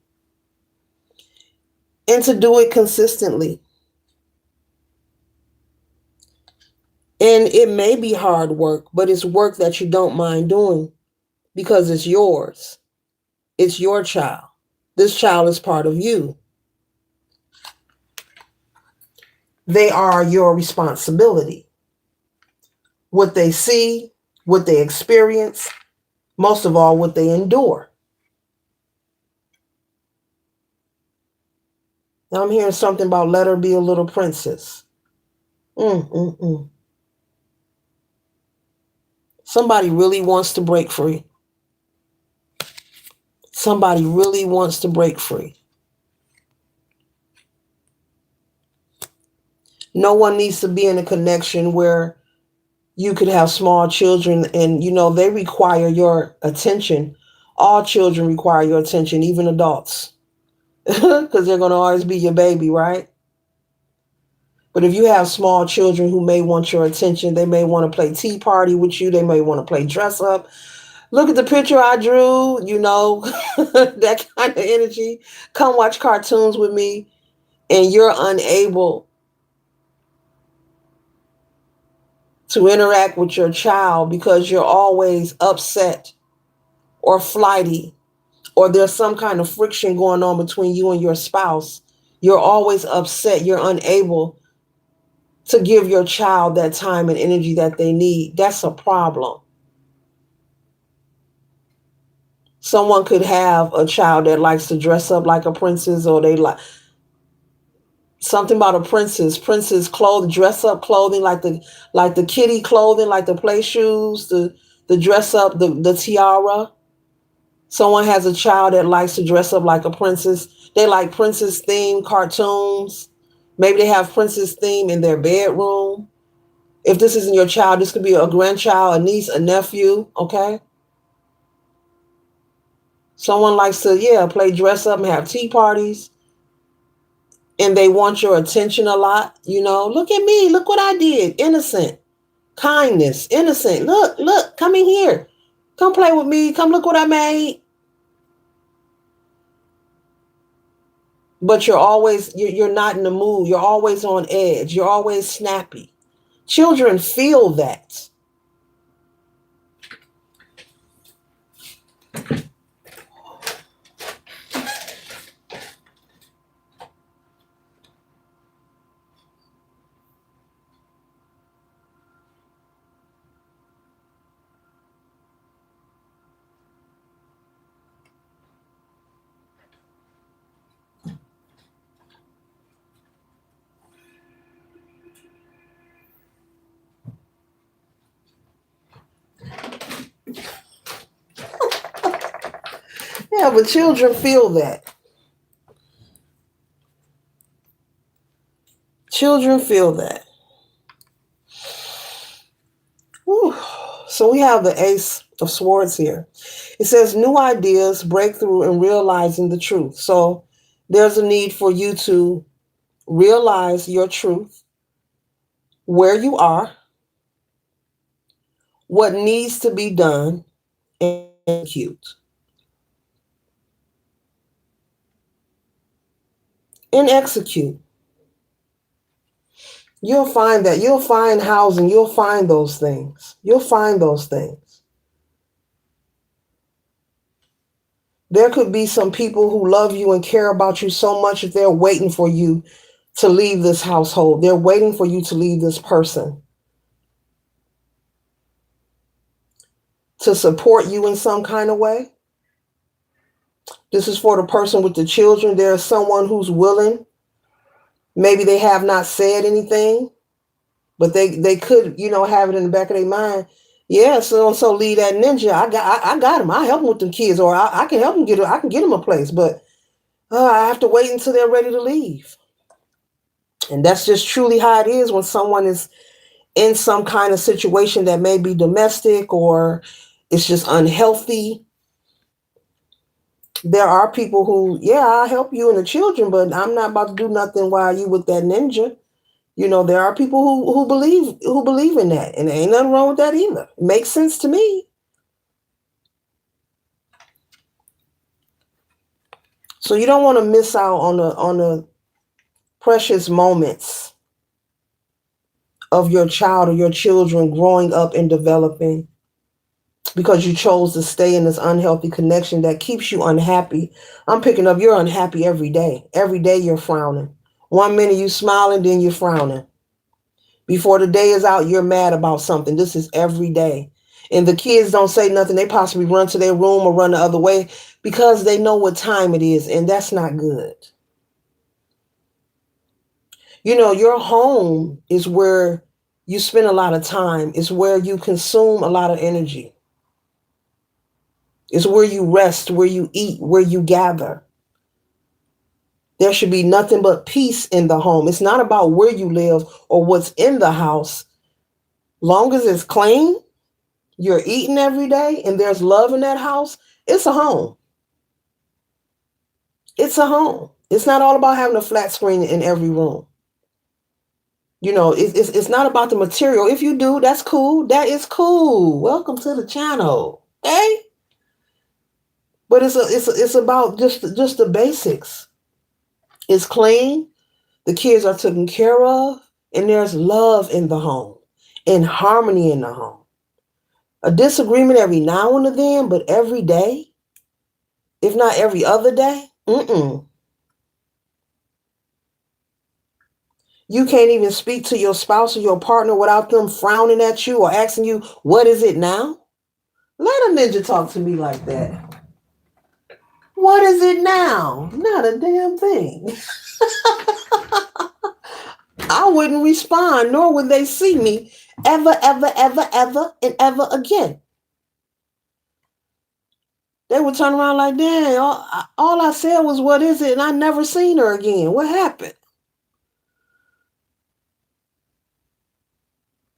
and to do it consistently. And it may be hard work, but it's work that you don't mind doing because it's yours. It's your child. This child is part of you. They are your responsibility. What they see, what they experience, most of all, what they endure. Now I'm hearing something about let her be a little princess. Mm. Somebody really wants to break free. Somebody really wants to break free. No one needs to be in a connection where you could have small children and, they require your attention. All children require your attention, even adults, because they're going to always be your baby, right? But if you have small children who may want your attention, they may want to play tea party with you. They may want to play dress up. Look at the picture I drew, that kind of energy. Come watch cartoons with me. And you're unable to interact with your child because you're always upset or flighty, or there's some kind of friction going on between you and your spouse. You're always upset. You're unable to give your child that time and energy that they need. That's a problem. Someone could have a child that likes to dress up like a princess, or they like something about a princess clothing, dress up clothing, like the kitty clothing, like the play shoes, the dress up, the tiara. Someone has a child that likes to dress up like a princess. They like princess themed cartoons. Maybe they have princess theme in their bedroom. If this isn't your child, this could be a grandchild, a niece, a nephew, okay? Someone likes to, play dress up and have tea parties, and they want your attention a lot. Look at me, look what I did. Innocent, kindness, innocent. Look, come in here. Come play with me. Come look what I made. But you're not in the mood. You're always on edge. You're always snappy. Children feel that. Yeah, but children feel that. Children feel that. Whew. So we have the Ace of Swords here. It says new ideas, breakthrough, and realizing the truth. So there's a need for you to realize your truth, where you are, what needs to be done, and execute. And execute. You'll find housing, you'll find those things. You'll find those things. There could be some people who love you and care about you so much that they're waiting for you to leave this household. They're waiting for you to leave this person to support you in some kind of way. This is for the person with the children. There's someone who's willing. Maybe they have not said anything, but they could, have it in the back of their mind. Yeah, so leave that ninja. I got him. I help him with them kids, or I can help him I can get him a place, but I have to wait until they're ready to leave. And that's just truly how it is when someone is in some kind of situation that may be domestic or it's just unhealthy. There are people who, I'll help you and the children, but I'm not about to do nothing while you with that ninja. There are people who believe in that, and there ain't nothing wrong with that either. It makes sense to me. So you don't want to miss out on the precious moments of your child or your children growing up and developing because you chose to stay in this unhealthy connection that keeps you unhappy. I'm picking up you're unhappy every day. Every day you're frowning. 1 minute you smiling, then you're frowning. Before the day is out, you're mad about something. This is every day. And the kids don't say nothing. They possibly run to their room or run the other way because they know what time it is, and that's not good. Your home is where you spend a lot of time. It's where you consume a lot of energy. It's where you rest, where you eat, where you gather. There should be nothing but peace in the home. It's not about where you live or what's in the house. Long as it's clean, you're eating every day, and there's love in that house, it's a home. It's a home. It's not all about having a flat screen in every room. It's not about the material. If you do, that's cool. That is cool. Welcome to the channel. Okay? But it's about just the basics. It's clean, the kids are taken care of, and there's love in the home and harmony in the home. A disagreement every now and then, but every day, if not every other day, you can't even speak to your spouse or your partner without them frowning at you or asking you, what is it now? Let a ninja talk to me like that. What is it now? Not a damn thing. I wouldn't respond, nor would they see me ever, ever, ever, ever, and ever again. They would turn around like, dang, all I said was, what is it? And I never seen her again. What happened?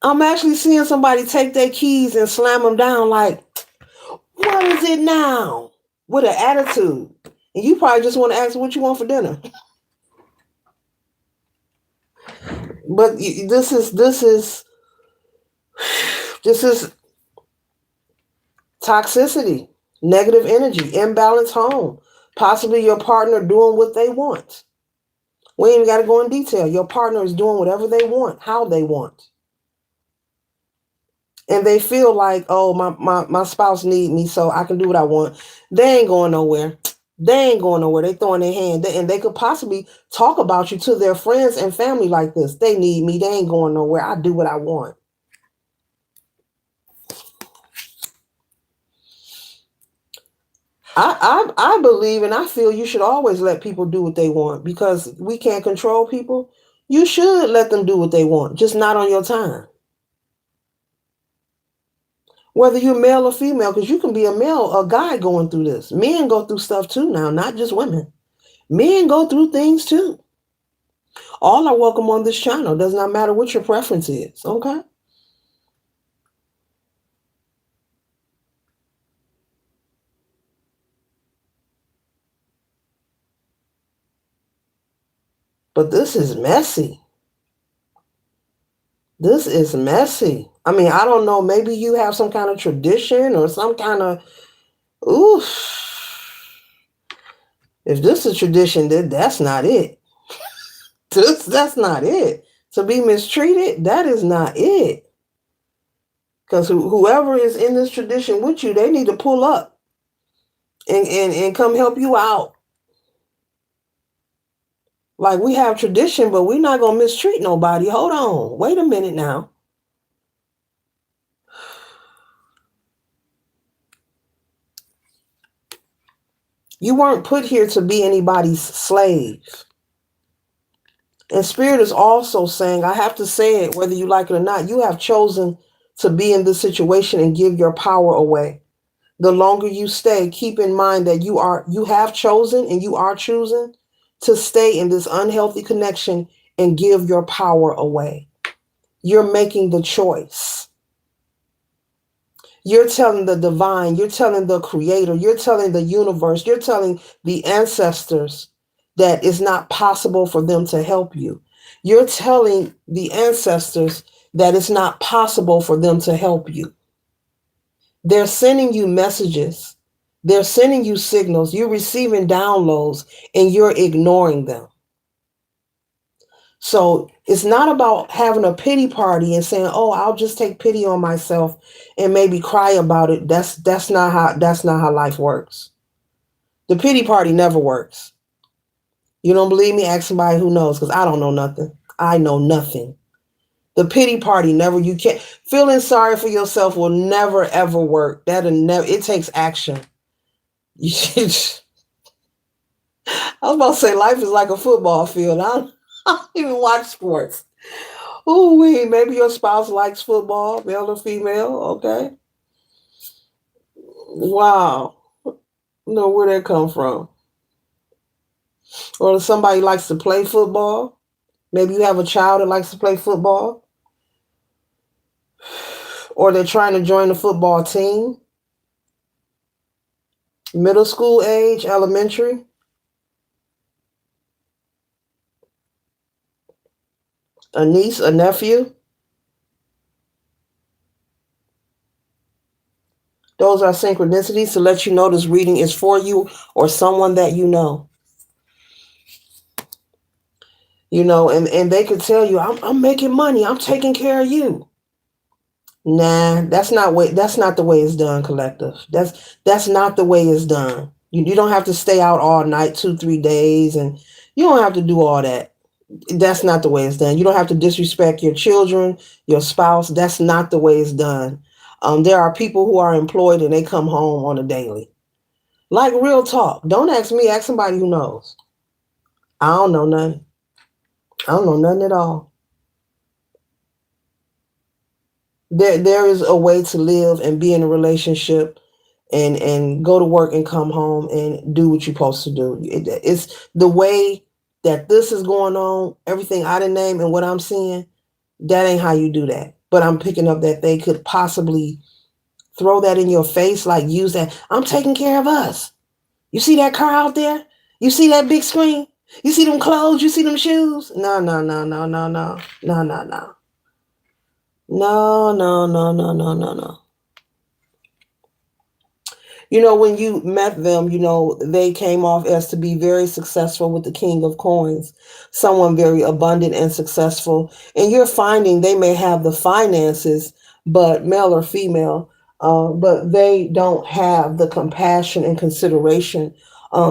I'm actually seeing somebody take their keys and slam them down like, what is it now? With an attitude. And you probably just want to ask what you want for dinner. But this is toxicity, negative energy, imbalanced home. Possibly your partner doing what they want. We ain't got to go in detail. Your partner is doing whatever they want, how they want. And they feel like, oh, my spouse need me, so I can do what I want. They ain't going nowhere. They ain't going nowhere. They throwing their hand. And they could possibly talk about you to their friends and family like this. They need me. They ain't going nowhere. I do what I want. I believe and I feel you should always let people do what they want, because we can't control people. You should let them do what they want, just not on your time. Whether you're male or female, because you can be a guy going through this. Men go through stuff too now, not just women. Men go through things too. All are welcome on this channel. Does not matter what your preference is, okay? But this is messy. This is messy. I mean, I don't know. Maybe you have some kind of tradition or some kind of, oof. If this is tradition, then that's not it. That's not it. To be mistreated, that is not it. Because whoever is in this tradition with you, they need to pull up and come help you out. Like, we have tradition, but we're not going to mistreat nobody. Hold on. Wait a minute now. You weren't put here to be anybody's slave. And Spirit is also saying, I have to say it, whether you like it or not, you have chosen to be in this situation and give your power away. The longer you stay, keep in mind that you have chosen and you are choosing to stay in this unhealthy connection and give your power away. You're making the choice. You're telling the divine, you're telling the creator, you're telling the universe, you're telling the ancestors that it's not possible for them to help you. You're telling the ancestors that it's not possible for them to help you. They're sending you messages. They're sending you signals. You're receiving downloads and you're ignoring them. So it's not about having a pity party and saying, oh, I'll just take pity on myself and maybe cry about it. That's not how life works. The pity party never works. You don't believe me? Ask somebody who knows, because I don't know nothing. I know nothing. The pity party never, you can't, feeling sorry for yourself will never, ever work. It takes action. I was about to say life is like a football field. I don't even watch sports. Ooh, maybe your spouse likes football, male or female, okay? Wow. Know where that come from. Or somebody likes to play football. Maybe you have a child that likes to play football, or they're trying to join the football team. Middle school age, elementary, a niece, a nephew. Those are synchronicities to let you know this reading is for you or someone that you know. And they could tell you, I'm making money, I'm taking care of you. Nah, that's not the way it's done, collective. That's not the way it's done. You don't have to stay out all night, 2, 3 days, and you don't have to do all that. That's not the way it's done. You don't have to disrespect your children, your spouse. That's not the way it's done. There are people who are employed and they come home on a daily. Like real talk. Don't ask me, ask somebody who knows. I don't know nothing. I don't know nothing at all. There is a way to live and be in a relationship and go to work and come home and do what you're supposed to do. It's the way that this is going on, everything I didn't name and what I'm seeing, that ain't how you do that. But I'm picking up that they could possibly throw that in your face, like use that. I'm taking care of us. You see that car out there? You see that big screen? You see them clothes? You see them shoes? No, no, no, no, no, no, no, no, no. No, no, no, no, no, no, no. When you met them, they came off as to be very successful with the King of Coins, someone very abundant and successful. And you're finding they may have the finances, but male or female, but they don't have the compassion and consideration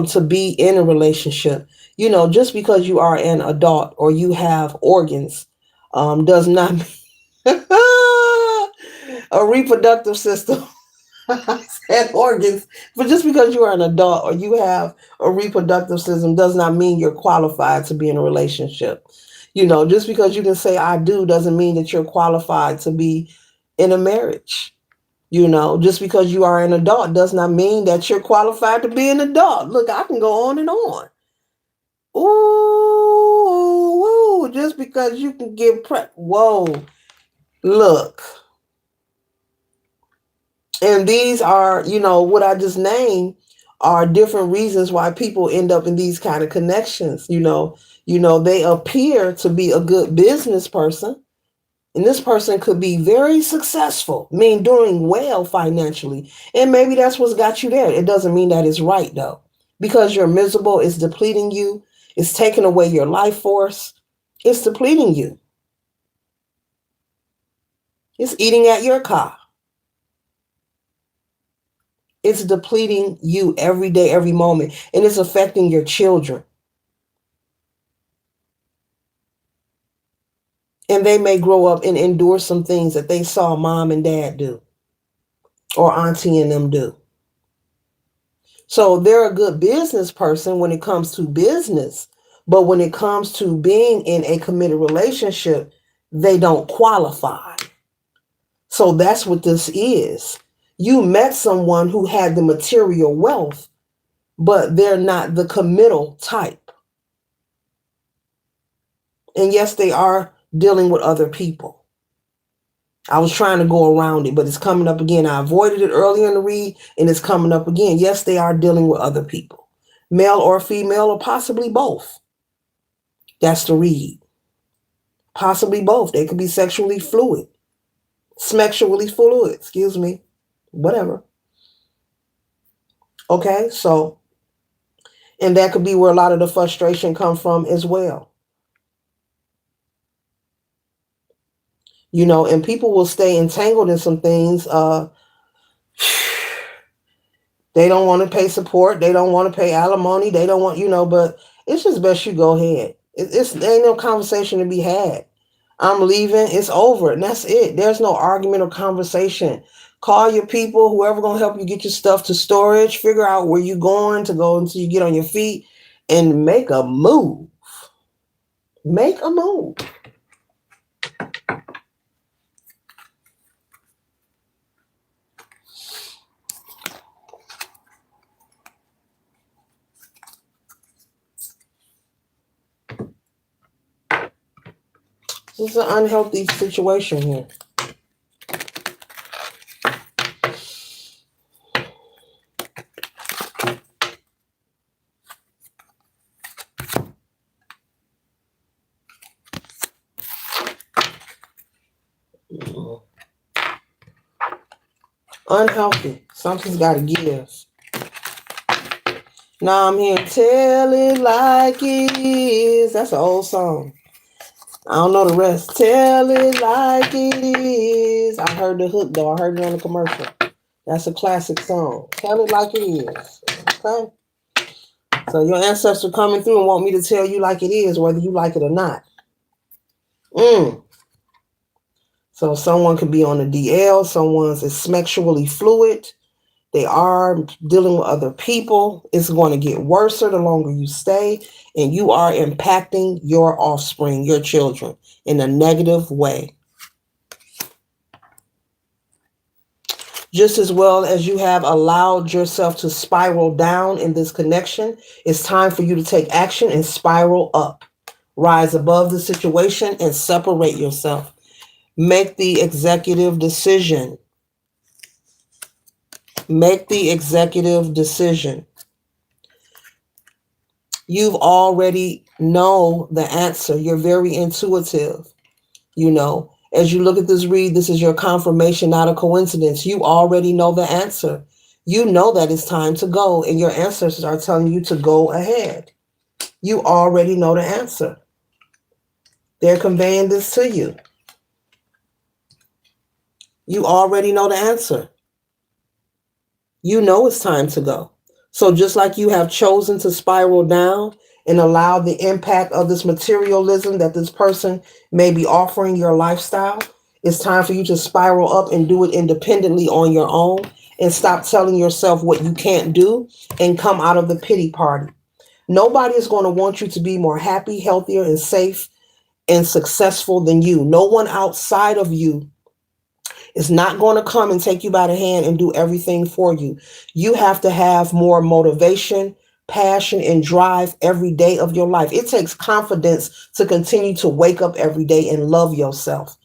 to be in a relationship. Just because you are an adult or you have organs does not mean a reproductive system. And organs, but just because you are an adult or you have a reproductive system does not mean you're qualified to be in a relationship. Just because you can say I do doesn't mean that you're qualified to be in a marriage. Just because you are an adult does not mean that you're qualified to be an adult. Look, I can go on and on. Ooh, just because you can get whoa, look. And these are, what I just named are different reasons why people end up in these kind of connections. They appear to be a good business person. And this person could be very successful, doing well financially. And maybe that's what's got you there. It doesn't mean that it's right, though. Because you're miserable, it's depleting you. It's taking away your life force. It's depleting you. It's eating at your car. It's depleting you every day, every moment, and it's affecting your children. And they may grow up and endure some things that they saw mom and dad do or auntie and them do. So they're a good business person when it comes to business, but when it comes to being in a committed relationship, they don't qualify. So that's what this is. You met someone who had the material wealth, but they're not the committal type. And yes, they are dealing with other people. I was trying to go around it, but it's coming up again. I avoided it earlier in the read, and it's coming up again. Yes, they are dealing with other people, male or female, or possibly both. That's the read. Possibly both. They could be sexually fluid. Excuse me. Whatever. Okay, so, and that could be where a lot of the frustration come from as well. And people will stay entangled in some things. They don't want to pay support. They don't want to pay alimony. They don't want, but it's just best you go ahead. There ain't no conversation to be had. I'm leaving. It's over. And that's it. There's no argument or conversation. Call your people, whoever going to help you get your stuff to storage. Figure out where you're going to go until you get on your feet and make a move. Make a move. This is an unhealthy situation here. Unhealthy. Something's got to give. Now I'm here, tell it like it is. That's an old song. I don't know the rest. Tell it like it is. I heard the hook though. I heard it on the commercial. That's a classic song. Tell it like it is. Okay? So your ancestors coming through and want me to tell you like it is, whether you like it or not. So someone could be on a DL, someone's is sexually fluid. They are dealing with other people. It's going to get worse the longer you stay, and you are impacting your offspring, your children, in a negative way. Just as well as you have allowed yourself to spiral down in this connection, it's time for you to take action and spiral up. Rise above the situation and separate yourself. Make the executive decision. Make the executive decision. You've already know the answer. You're very intuitive. As you look at this read, this is your confirmation, not a coincidence. You already know the answer. You know that it's time to go, and your ancestors are telling you to go ahead. You already know the answer. They're conveying this to you. You already know the answer. You know it's time to go. So just like you have chosen to spiral down and allow the impact of this materialism that this person may be offering your lifestyle, it's time for you to spiral up and do it independently on your own and stop telling yourself what you can't do and come out of the pity party. Nobody is going to want you to be more happy, healthier, and safe and successful than you. No one outside of you is not going to come and take you by the hand and do everything for you. You have to have more motivation, passion, and drive every day of your life. It takes confidence to continue to wake up every day and love yourself.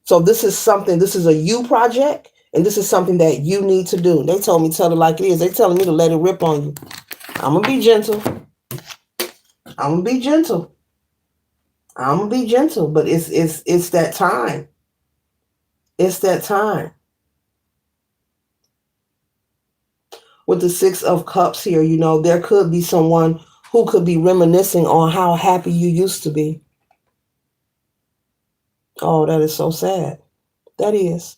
So this is a you project, and this is something that you need to do. They told me tell it like it is. They telling me to let it rip on you. I'm going to be gentle. I'm going to be gentle. I'm going to be gentle, but it's that time. It's that time. With the Six of Cups here, there could be someone who could be reminiscing on how happy you used to be. Oh, that is so sad. That is.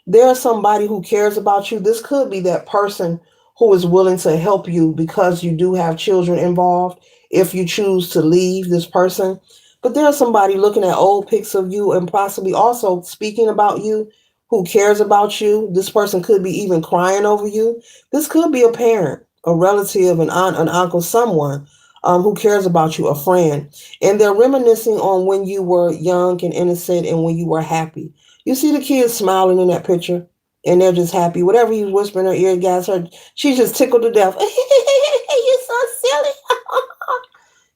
There's somebody who cares about you. This could be that person who is willing to help you because you do have children involved if you choose to leave this person. But there's somebody looking at old pics of you and possibly also speaking about you who cares about you. This person could be even crying over you. This could be a parent, a relative, an aunt, an uncle, someone who cares about you, a friend. And they're reminiscing on when you were young and innocent and when you were happy. You see the kids smiling in that picture and they're just happy. Whatever he's whispering in her ear, guys, she's just tickled to death. You're so silly.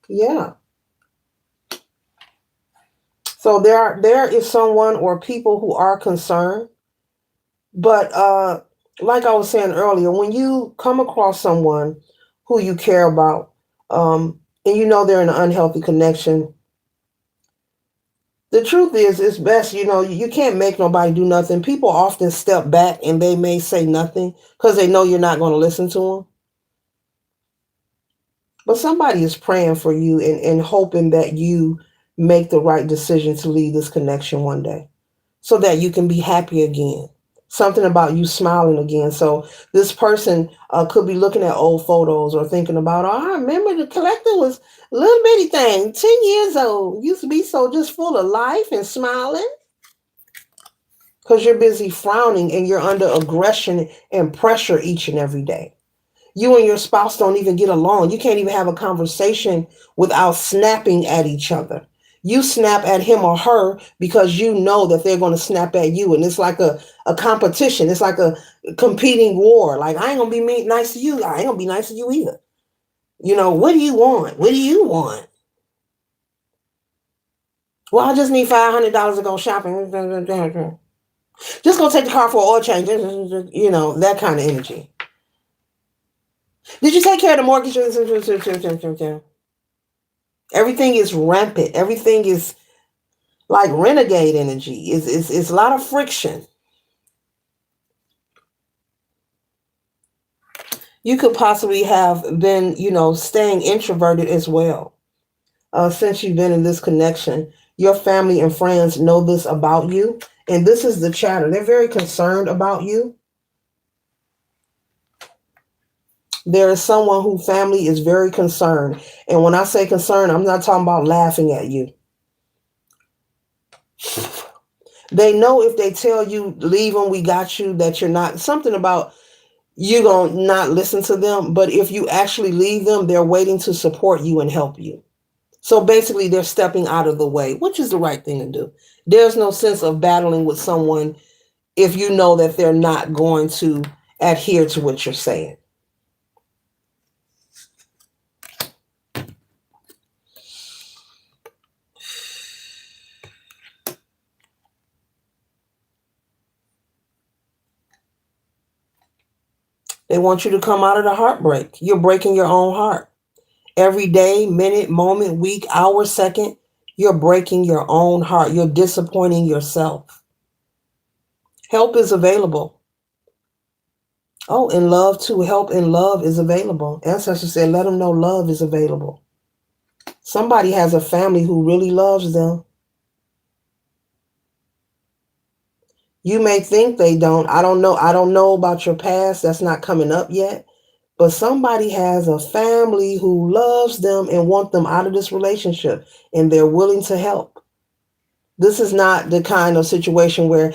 Yeah. So there is someone or people who are concerned. But like I was saying earlier, when you come across someone who you care about, and they're in an unhealthy connection, the truth is, it's best, you can't make nobody do nothing. People often step back and they may say nothing because they know you're not going to listen to them. But somebody is praying for you and hoping that you make the right decision to leave this connection one day so that you can be happy again. Something about you smiling again. So this person could be looking at old photos or thinking about, oh, I remember the collector was a little bitty thing, 10 years old. Used to be so just full of life and smiling. Because you're busy frowning and you're under aggression and pressure each and every day. You and your spouse don't even get along. You can't even have a conversation without snapping at each other. You snap at him or her because you know that they're going to snap at you. And it's like a competition. It's like a competing war. Like, I ain't going to be nice to you. I ain't going to be nice to you either. What do you want? What do you want? Well, I just need $500 to go shopping. Just go take the car for an oil change. You know, that kind of energy. Did you take care of the mortgage? Everything is rampant. Everything is like renegade energy. It's a lot of friction. You could possibly have been, staying introverted as well. Since you've been in this connection, your family and friends know this about you. And this is the chatter. They're very concerned about you. There is someone whose family is very concerned. And when I say concerned, I'm not talking about laughing at you. They know if they tell you, leave them, we got you, that you're not, something about you're going to not listen to them. But if you actually leave them, they're waiting to support you and help you. So basically, they're stepping out of the way, which is the right thing to do. There's no sense of battling with someone if you know that they're not going to adhere to what you're saying. They want you to come out of the heartbreak. You're breaking your own heart. Every day, minute, moment, week, hour, second, you're breaking your own heart. You're disappointing yourself. Help is available. Oh, and love too. Help and love is available. Ancestors said, let them know love is available. Somebody has a family who really loves them. You may think they don't. I don't know. I don't know about your past. That's not coming up yet. But somebody has a family who loves them and want them out of this relationship, and they're willing to help. This is not the kind of situation where,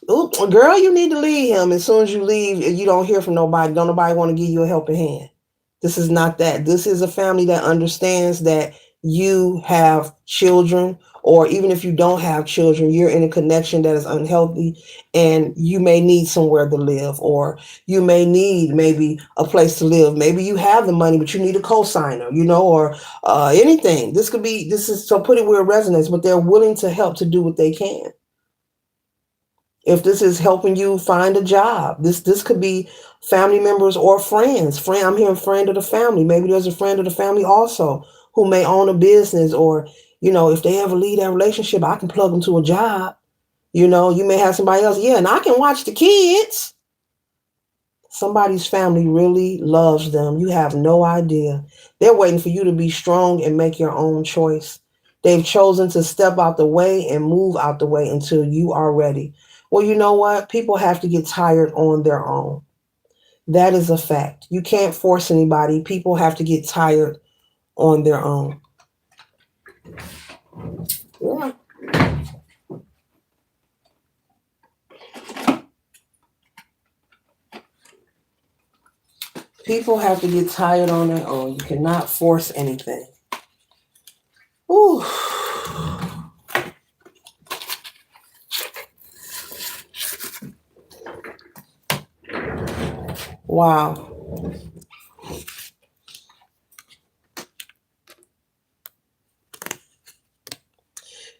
oh, girl, you need to leave him. As soon as you leave, you don't hear from nobody. Don't nobody want to give you a helping hand. This is not that. This is a family that understands that you have children, or even if you don't have children, you're in a connection that is unhealthy and you may need somewhere to live, or you may need maybe a place to live. Maybe you have the money, but you need a co-signer, or anything. This is, so put it where it resonates, but they're willing to help to do what they can. If this is helping you find a job, this could be family members or friends. I'm hearing friend of the family. Maybe there's a friend of the family also who may own a business, or, if they ever leave that relationship, I can plug them to a job. You may have somebody else. Yeah, and I can watch the kids. Somebody's family really loves them. You have no idea. They're waiting for you to be strong and make your own choice. They've chosen to step out the way and move out the way until you are ready. Well, you know what? People have to get tired on their own. That is a fact. You can't force anybody. People have to get tired on their own. Yeah. People have to get tired on their own. You cannot force anything. Ooh. Wow.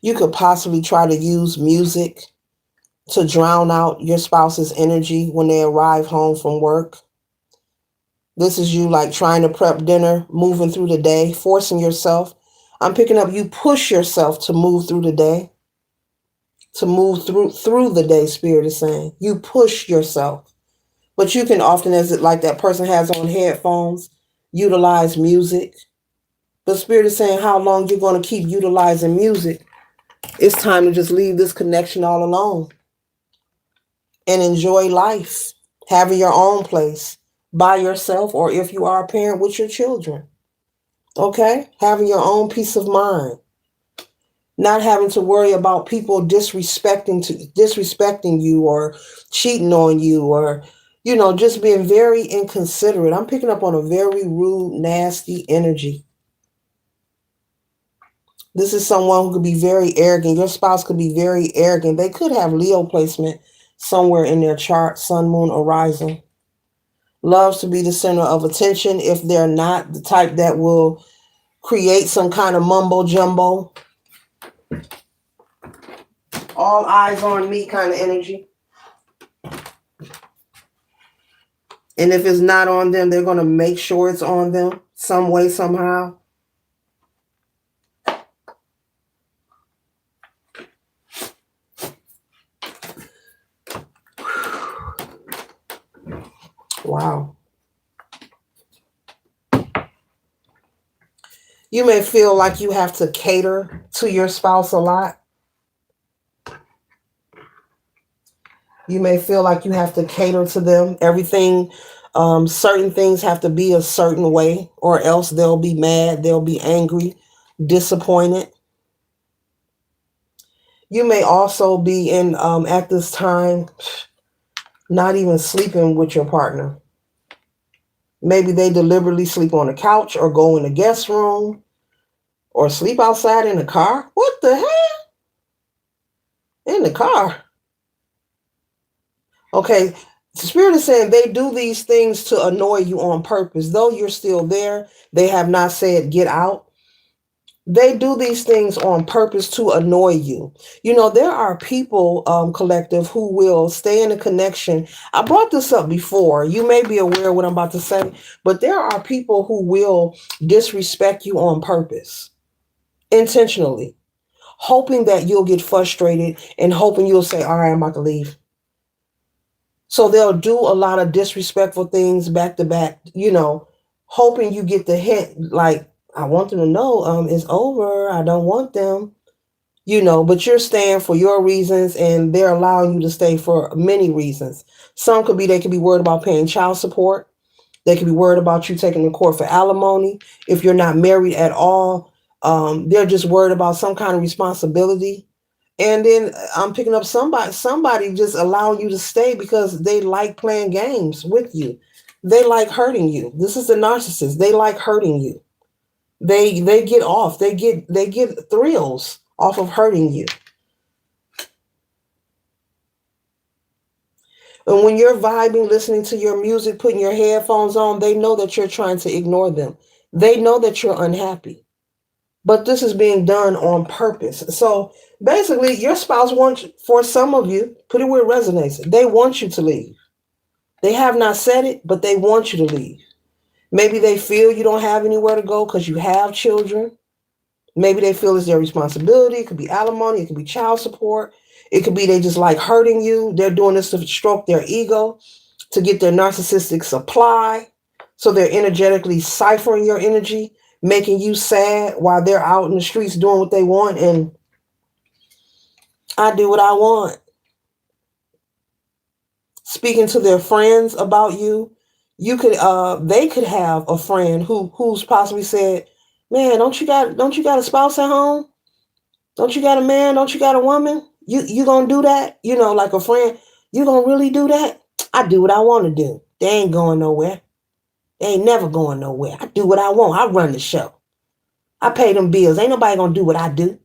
You could possibly try to use music to drown out your spouse's energy when they arrive home from work. This is you like trying to prep dinner, moving through the day, forcing yourself. I'm picking up, you push yourself to move through the day, to move through the day, Spirit is saying. You push yourself. But you can often, as it like that person has on headphones, utilize music. But Spirit is saying how long you're going to keep utilizing music. It's time to just leave this connection all alone and enjoy life, having your own place by yourself, or if you are a parent, with your children. Okay? Having your own peace of mind. Not having to worry about people disrespecting you or cheating on you, or just being very inconsiderate. I'm picking up on a very rude, nasty energy. This is someone who could be very arrogant. Your spouse could be very arrogant. They could have Leo placement somewhere in their chart, sun, moon, horizon. Loves to be the center of attention. If they're not the type that will create some kind of mumbo jumbo, all eyes on me kind of energy. And if it's not on them, they're going to make sure it's on them some way, somehow. Wow. You may feel like you have to cater to your spouse a lot. You may feel like you have to cater to them. Everything, certain things have to be a certain way, or else they'll be mad, they'll be angry, disappointed. You may also be in, at this time, not even sleeping with your partner. Maybe they deliberately sleep on the couch or go in the guest room or sleep outside in the car. What the hell? In the car. Okay, Spirit is saying they do these things to annoy you on purpose. Though you're still there, they have not said get out. They do these things on purpose to annoy you. You know, there are people, collective, who will stay in a connection. I brought this up before. You may be aware of what I'm about to say, but there are people who will disrespect you on purpose, intentionally, hoping that you'll get frustrated and hoping you'll say, all right, I'm about to leave. So they'll do a lot of disrespectful things back to back, hoping you get the hint, like, I want them to know it's over. I don't want them, but you're staying for your reasons and they're allowing you to stay for many reasons. Some could be they could be worried about paying child support. They could be worried about you taking to court for alimony. If you're not married at all, they're just worried about some kind of responsibility. And then I'm picking up somebody just allowing you to stay because they like playing games with you. They like hurting you. This is the narcissist. They like hurting you. They get off. They get thrills off of hurting you. And when you're vibing, listening to your music, putting your headphones on, they know that you're trying to ignore them. They know that you're unhappy. But this is being done on purpose. So basically, your spouse wants, for some of you, put it where it resonates, they want you to leave. They have not said it, but they want you to leave. Maybe they feel you don't have anywhere to go because you have children. Maybe they feel it's their responsibility. It could be alimony. It could be child support. It could be they just like hurting you. They're doing this to stroke their ego, to get their narcissistic supply. So they're energetically ciphering your energy, making you sad while they're out in the streets doing what they want. And I do what I want. Speaking to their friends about you. They could have a friend who's possibly said, man, don't you got a spouse at home? Don't you got a man? Don't you got a woman? You gonna do that? Like a friend, you gonna really do that? I do what I want to do. They ain't going nowhere. They ain't never going nowhere. I do what I want. I run the show. I pay them bills. Ain't nobody gonna do what I do.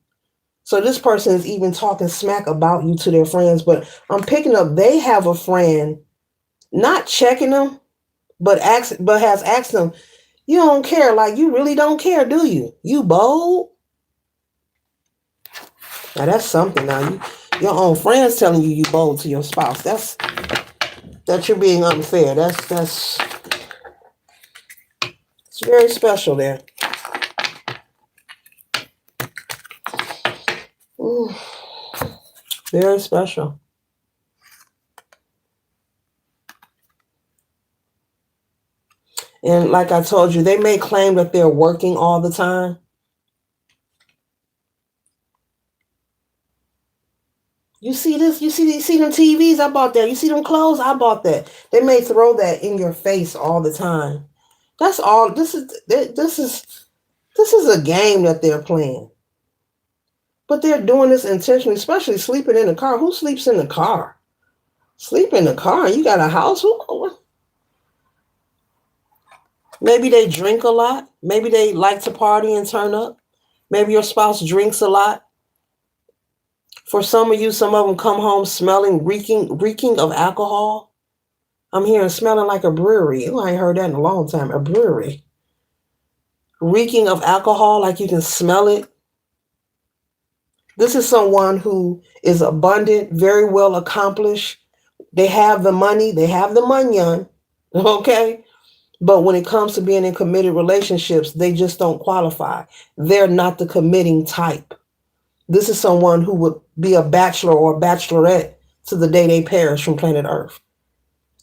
So this person is even talking smack about you to their friends, but I'm picking up they have a friend not checking them, but has asked them, you don't care, like you really don't care, do you? You bold? Now that's something. Now your own friends telling you bold to your spouse. That you're being unfair. It's very special there. Ooh, very special. And like I told you, they may claim that they're working all the time. You see this? You see them TVs? I bought that. You see them clothes? I bought that. They may throw that in your face all the time. That's all. This is a game that they're playing. But they're doing this intentionally, especially sleeping in the car. Who sleeps in the car? Sleep in the car. You got a house? Maybe they drink a lot. Maybe they like to party and turn up. Maybe your spouse drinks a lot. For some of you, some of them come home smelling, reeking of alcohol. I'm hearing smelling like a brewery. Oh, I ain't heard that in a long time. A brewery. Reeking of alcohol, like you can smell it. This is someone who is abundant, very well accomplished. They have the money, they have the money, okay? But when it comes to being in committed relationships, they just don't qualify. They're not the committing type. This is someone who would be a bachelor or a bachelorette to the day they perish from planet Earth.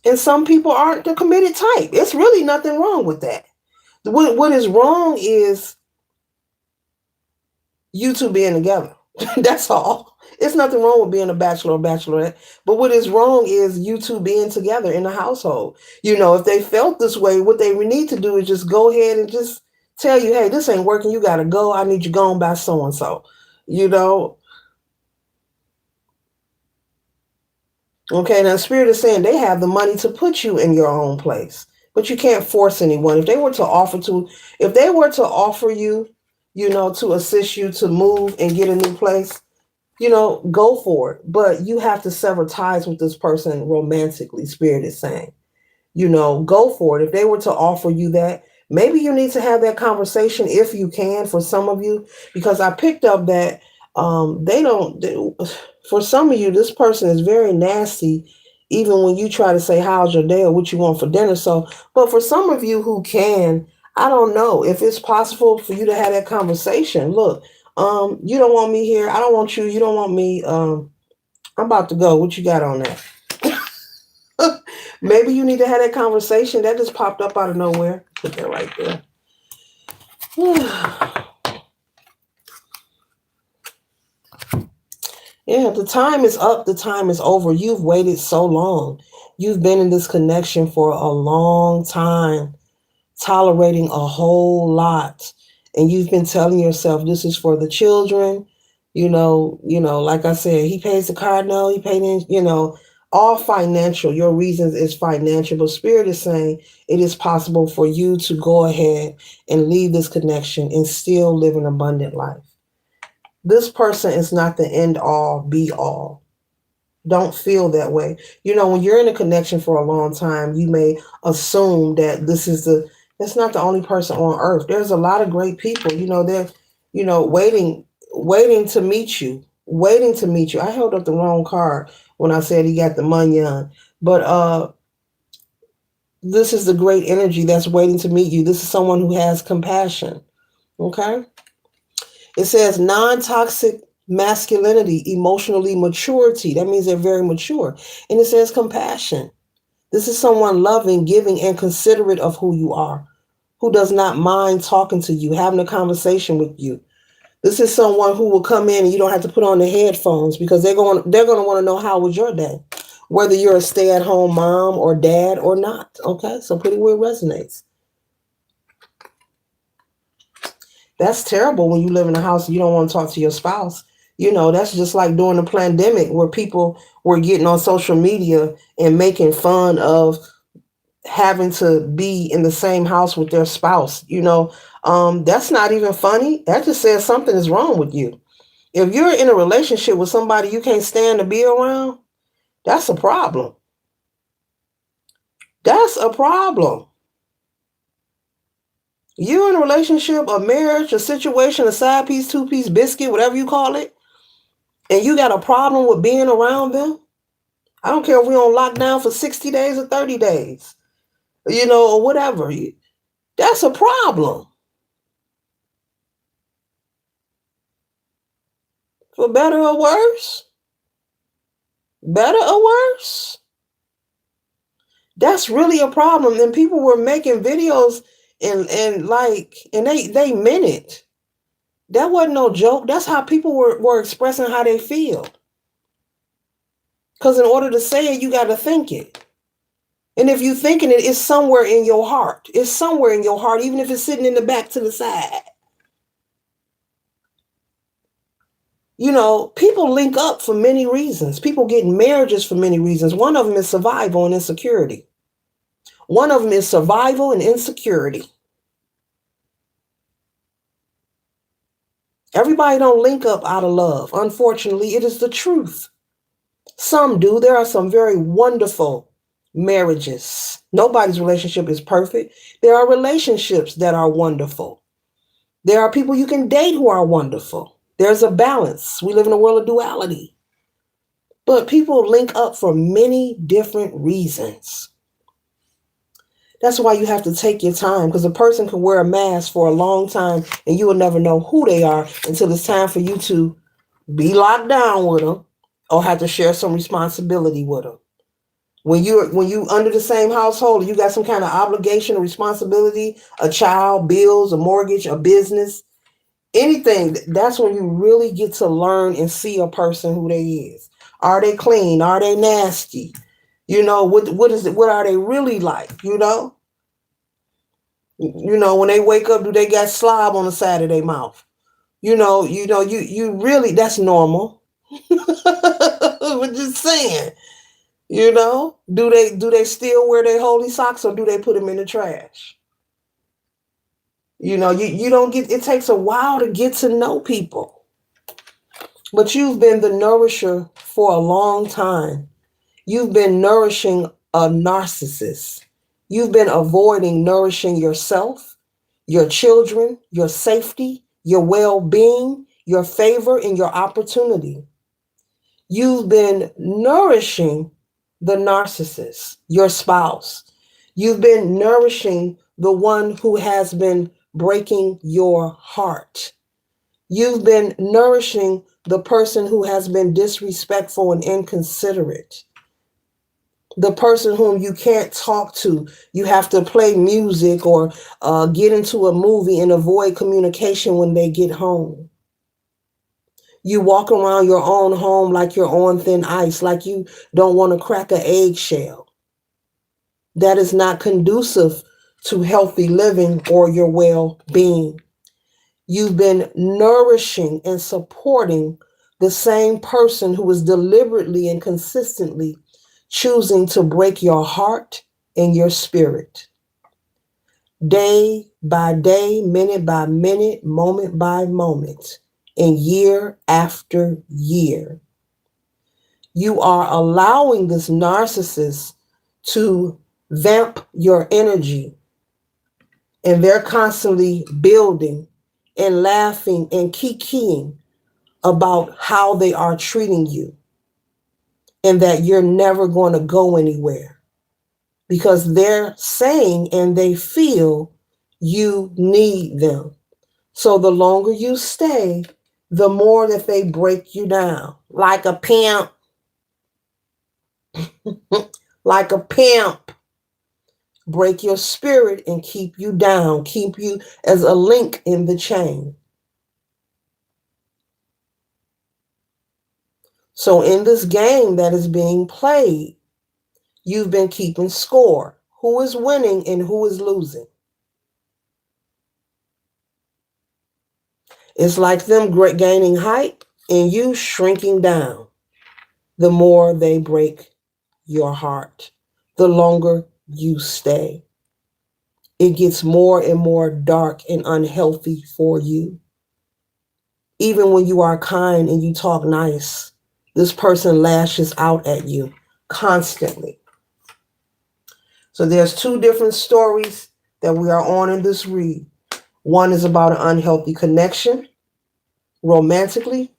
And some people aren't the committed type. It's really nothing wrong with that. What is wrong is you two being together. That's all. It's nothing wrong with being a bachelor or bachelorette. But what is wrong is you two being together in the household. If they felt this way, what they need to do is just go ahead and just tell you, hey, this ain't working. You got to go. I need you gone by so and so. You know, Okay, now Spirit is saying they have the money to put you in your own place, but you can't force anyone. If they were to offer you, to assist you to move and get a new place, go for it. But you have to sever ties with this person romantically, Spirit is saying. Go for it. If they were to offer you that, maybe you need to have that conversation if you can for some of you, because I picked up that for some of you, this person is very nasty, even when you try to say, how's your day or what you want for dinner. So, but for some of you who can, I don't know if it's possible for you to have that conversation. Look, you don't want me here. I don't want you. You don't want me. I'm about to go. What you got on that? Maybe you need to have that conversation. That just popped up out of nowhere. Put that right there. Yeah, the time is up. The time is over. You've waited so long. You've been in this connection for a long time, tolerating a whole lot. And you've been telling yourself this is for the children. Like I said, he pays the car note, he paid in, all financial. Your reasons is financial. But Spirit is saying it is possible for you to go ahead and leave this connection and still live an abundant life. This person is not the end all be all. Don't feel that way. When you're in a connection for a long time, you may assume that that's not the only person on earth. There's a lot of great people, they're, waiting to meet you, waiting to meet you. I held up the wrong card when I said he got the money on, but this is the great energy that's waiting to meet you. This is someone who has compassion. Okay. It says non-toxic masculinity, emotionally maturity. That means they're very mature. And it says compassion. This is someone loving, giving, and considerate of who you are, who does not mind talking to you, having a conversation with you. This is someone who will come in and you don't have to put on the headphones because they're going to want to know how was your day, whether you're a stay-at-home mom or dad or not. Okay, so pretty well resonates. That's terrible when you live in a house and you don't want to talk to your spouse. That's just like during the pandemic where people were getting on social media and making fun of having to be in the same house with their spouse. That's not even funny. That just says something is wrong with you. If you're in a relationship with somebody you can't stand to be around, that's a problem. That's a problem. You're in a relationship, a marriage, a situation, a side piece, two-piece biscuit, whatever you call it, and you got a problem with being around them. I don't care if we're on lockdown for 60 days or 30 days, or whatever. That's a problem. For better or worse? Better or worse? That's really a problem. And people were making videos and they meant it. That wasn't no joke. That's how people were expressing how they feel. Because in order to say it, you got to think it. And if you're thinking it, it's somewhere in your heart. It's somewhere in your heart, even if it's sitting in the back to the side. People link up for many reasons. People get in marriages for many reasons. One of them is survival and insecurity. One of them is survival and insecurity. Everybody don't link up out of love. Unfortunately, it is the truth. Some do. There are some very wonderful marriages. Nobody's relationship is perfect. There are relationships that are wonderful. There are people you can date who are wonderful. There's a balance. We live in a world of duality. But people link up for many different reasons. That's why you have to take your time, because a person can wear a mask for a long time and you will never know who they are until it's time for you to be locked down with them or have to share some responsibility with them. When you under the same household, you got some kind of obligation or responsibility, a child, bills, a mortgage, a business, anything. That's when you really get to learn and see a person who they is. Are they clean? Are they nasty? What are they really like? When they wake up, do they got slob on the side of their mouth? You really, that's normal. We're just saying. Do they still wear their holy socks, or do they put them in the trash? You don't get. It takes a while to get to know people, but you've been the nourisher for a long time. You've been nourishing a narcissist. You've been avoiding nourishing yourself, your children, your safety, your well-being, your favor, and your opportunity. You've been nourishing the narcissist, your spouse. You've been nourishing the one who has been breaking your heart. You've been nourishing the person who has been disrespectful and inconsiderate. The person whom you can't talk to. You have to play music or get into a movie and avoid communication when they get home. You walk around your own home like you're on thin ice, like you don't want to crack an eggshell. That is not conducive to healthy living or your well-being. You've been nourishing and supporting the same person who is deliberately and consistently choosing to break your heart and your spirit. Day by day, minute by minute, moment by moment, and year after year. You are allowing this narcissist to vamp your energy, and they're constantly building and laughing and kikiing about how they are treating you, and that you're never going to go anywhere, because they're saying and they feel you need them. So the longer you stay, the more that they break you down. Like a pimp. Like a pimp. Break your spirit and keep you down. Keep you as a link in the chain. So in this game that is being played, you've been keeping score. Who is winning and who is losing? It's like them gaining height and you shrinking down. The more they break your heart, the longer you stay. It gets more and more dark and unhealthy for you. Even when you are kind and you talk nice, this person lashes out at you constantly. So there's two different stories that we are on in this read. One is about an unhealthy connection romantically,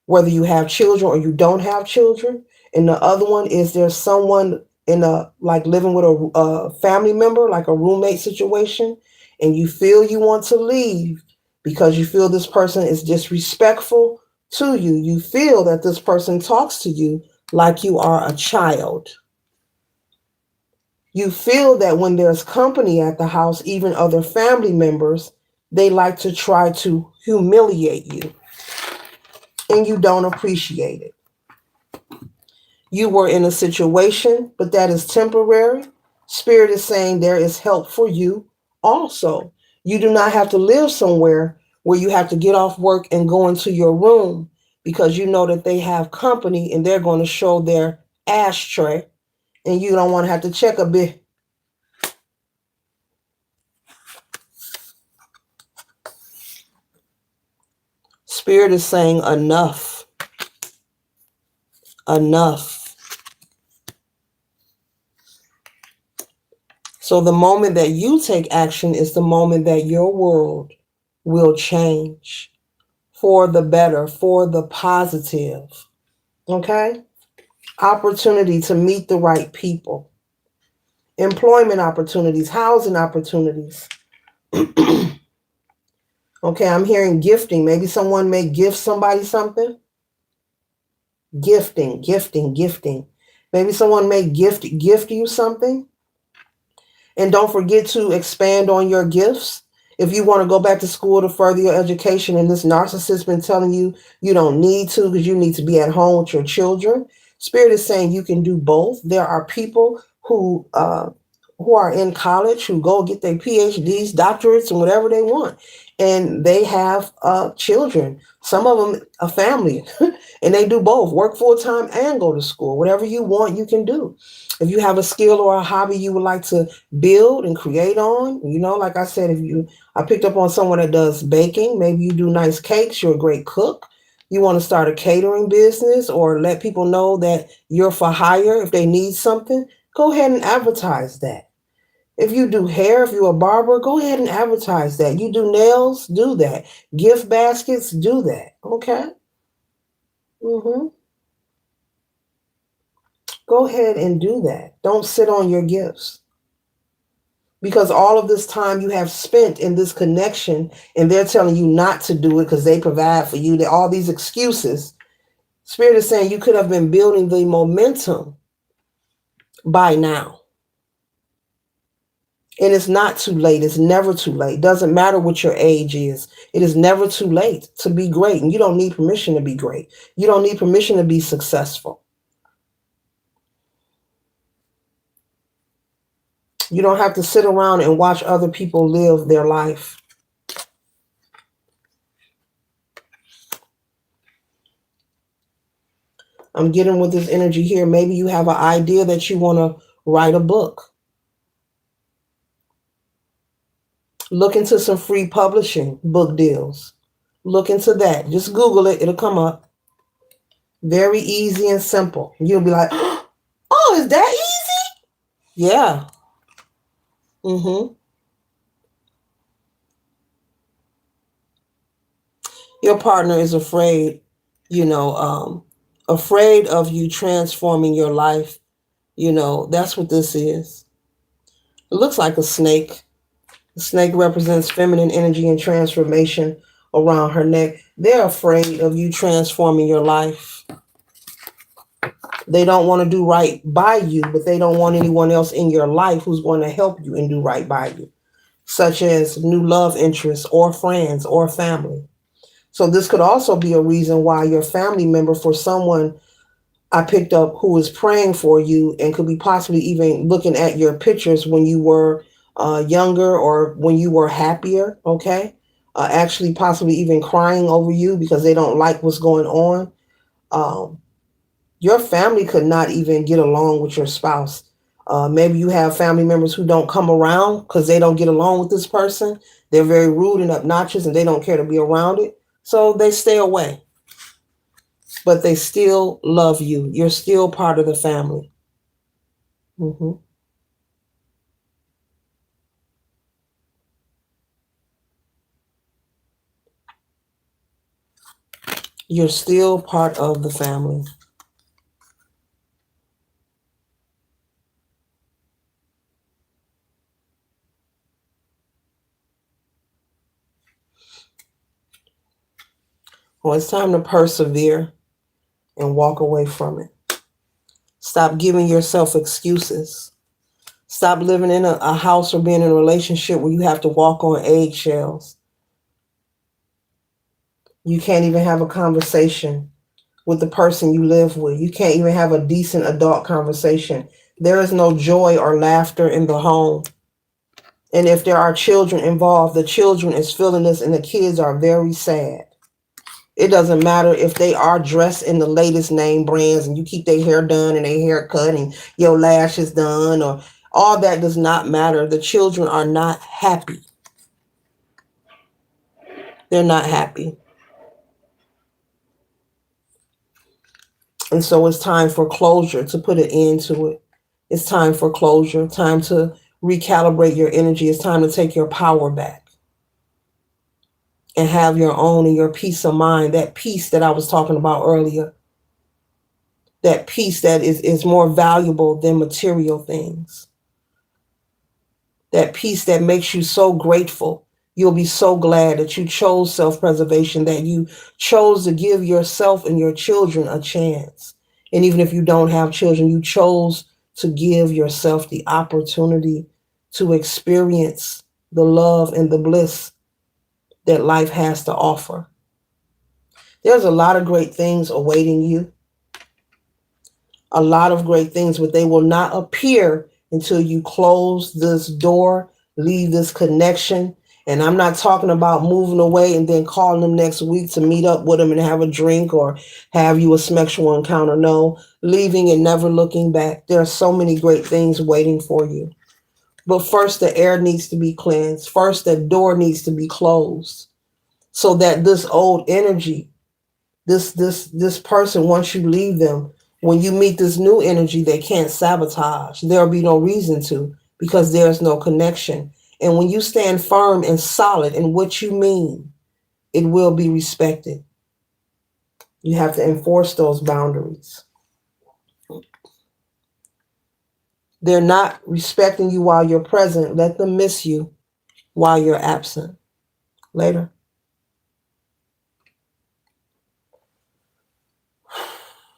whether you have children or you don't have children. And the other one is there's someone in a, like, living with a family member, like a roommate situation, and you feel you want to leave because you feel this person is disrespectful to you. You feel that this person talks to you like you are a child. You feel that when there's company at the house, even other family members, they like to try to humiliate you, and you don't appreciate it. You were in a situation, but that is temporary. Spirit is saying there is help for you also. You do not have to live somewhere where you have to get off work and go into your room because you know that they have company and they're going to show their ashtray, and you don't want to have to check a bit. Spirit is saying enough. Enough. So the moment that you take action is the moment that your world will change for the better, for the positive. Okay? Opportunity to meet the right people, employment opportunities, housing opportunities. Okay, I'm hearing gifting. Maybe someone may gift somebody something. Gifting, gifting, gifting. Maybe someone may gift you something. And don't forget to expand on your gifts. If you want to go back to school to further your education and this narcissist been telling you you don't need to because you need to be at home with your children, Spirit is saying you can do both. There are people who are in college who go get their PhDs, doctorates, and whatever they want, and they have children. Some of them a family, and they do both: work full time and go to school. Whatever you want, you can do. If you have a skill or a hobby you would like to build and create on, like I said, I picked up on someone that does baking. Maybe you do nice cakes. You're a great cook. You want to start a catering business or let people know that you're for hire if they need something. Go ahead and advertise that. If you do hair, if you're a barber, go ahead and advertise that. You do nails, do that. Gift baskets, do that. Okay? Mm-hmm. Go ahead and do that. Don't sit on your gifts. Because all of this time you have spent in this connection and they're telling you not to do it because they provide for you, all these excuses. Spirit is saying you could have been building the momentum by now. And it's not too late. It's never too late. Doesn't matter what your age is. It is never too late to be great. And you don't need permission to be great. You don't need permission to be successful. You don't have to sit around and watch other people live their life. I'm getting with this energy here. Maybe you have an idea that you want to write a book. Look into some free publishing book deals. Look into that. Just Google it. It'll come up. Very easy and simple. You'll be like, oh, is that easy? Yeah. Mm-hmm. Your partner is afraid, afraid of you transforming your life. That's what this is. It looks like a snake. The snake represents feminine energy and transformation around her neck. They're afraid of you transforming your life. They don't want to do right by you, but they don't want anyone else in your life who's going to help you and do right by you, such as new love interests or friends or family. So this could also be a reason why your family member, for someone I picked up who is praying for you and could be possibly even looking at your pictures when you were younger or when you were happier, okay? Actually possibly even crying over you because they don't like what's going on. Your family could not even get along with your spouse. Maybe you have family members who don't come around because they don't get along with this person. They're very rude and obnoxious and they don't care to be around it. So they stay away. But they still love you. You're still part of the family. Mm-hmm. You're still part of the family. Well, it's time to persevere and walk away from it. Stop giving yourself excuses. Stop living in a house or being in a relationship where you have to walk on eggshells. You can't even have a conversation with the person you live with. You can't even have a decent adult conversation. There is no joy or laughter in the home. And if there are children involved, the children is feeling this and the kids are very sad. It doesn't matter if they are dressed in the latest name brands and you keep their hair done and their hair cut and your lashes done, or all that does not matter. The children are not happy. They're not happy. And so it's time for closure, to put an end to it. It's time for closure, time to recalibrate your energy. It's time to take your power back. and have your own and your peace of mind, that peace that I was talking about earlier, that peace that is more valuable than material things, that peace that makes you so grateful. You'll be so glad that you chose self-preservation, that you chose to give yourself and your children a chance. And even if you don't have children, you chose to give yourself the opportunity to experience the love and the bliss that life has to offer. There's a lot of great things awaiting you, a lot of great things, but they will not appear until you close this door, leave this connection. And I'm not talking about moving away and then calling them next week to meet up with them and have a drink or have you a sexual encounter. No, leaving and never looking back. There are so many great things waiting for you. But first, the air needs to be cleansed. First, the door needs to be closed so that this old energy, this person, once you leave them, when you meet this new energy, they can't sabotage. There'll be no reason to, because there's no connection. And when you stand firm and solid in what you mean, it will be respected. You have to enforce those boundaries. They're not respecting you while you're present. Let them miss you while you're absent. Later.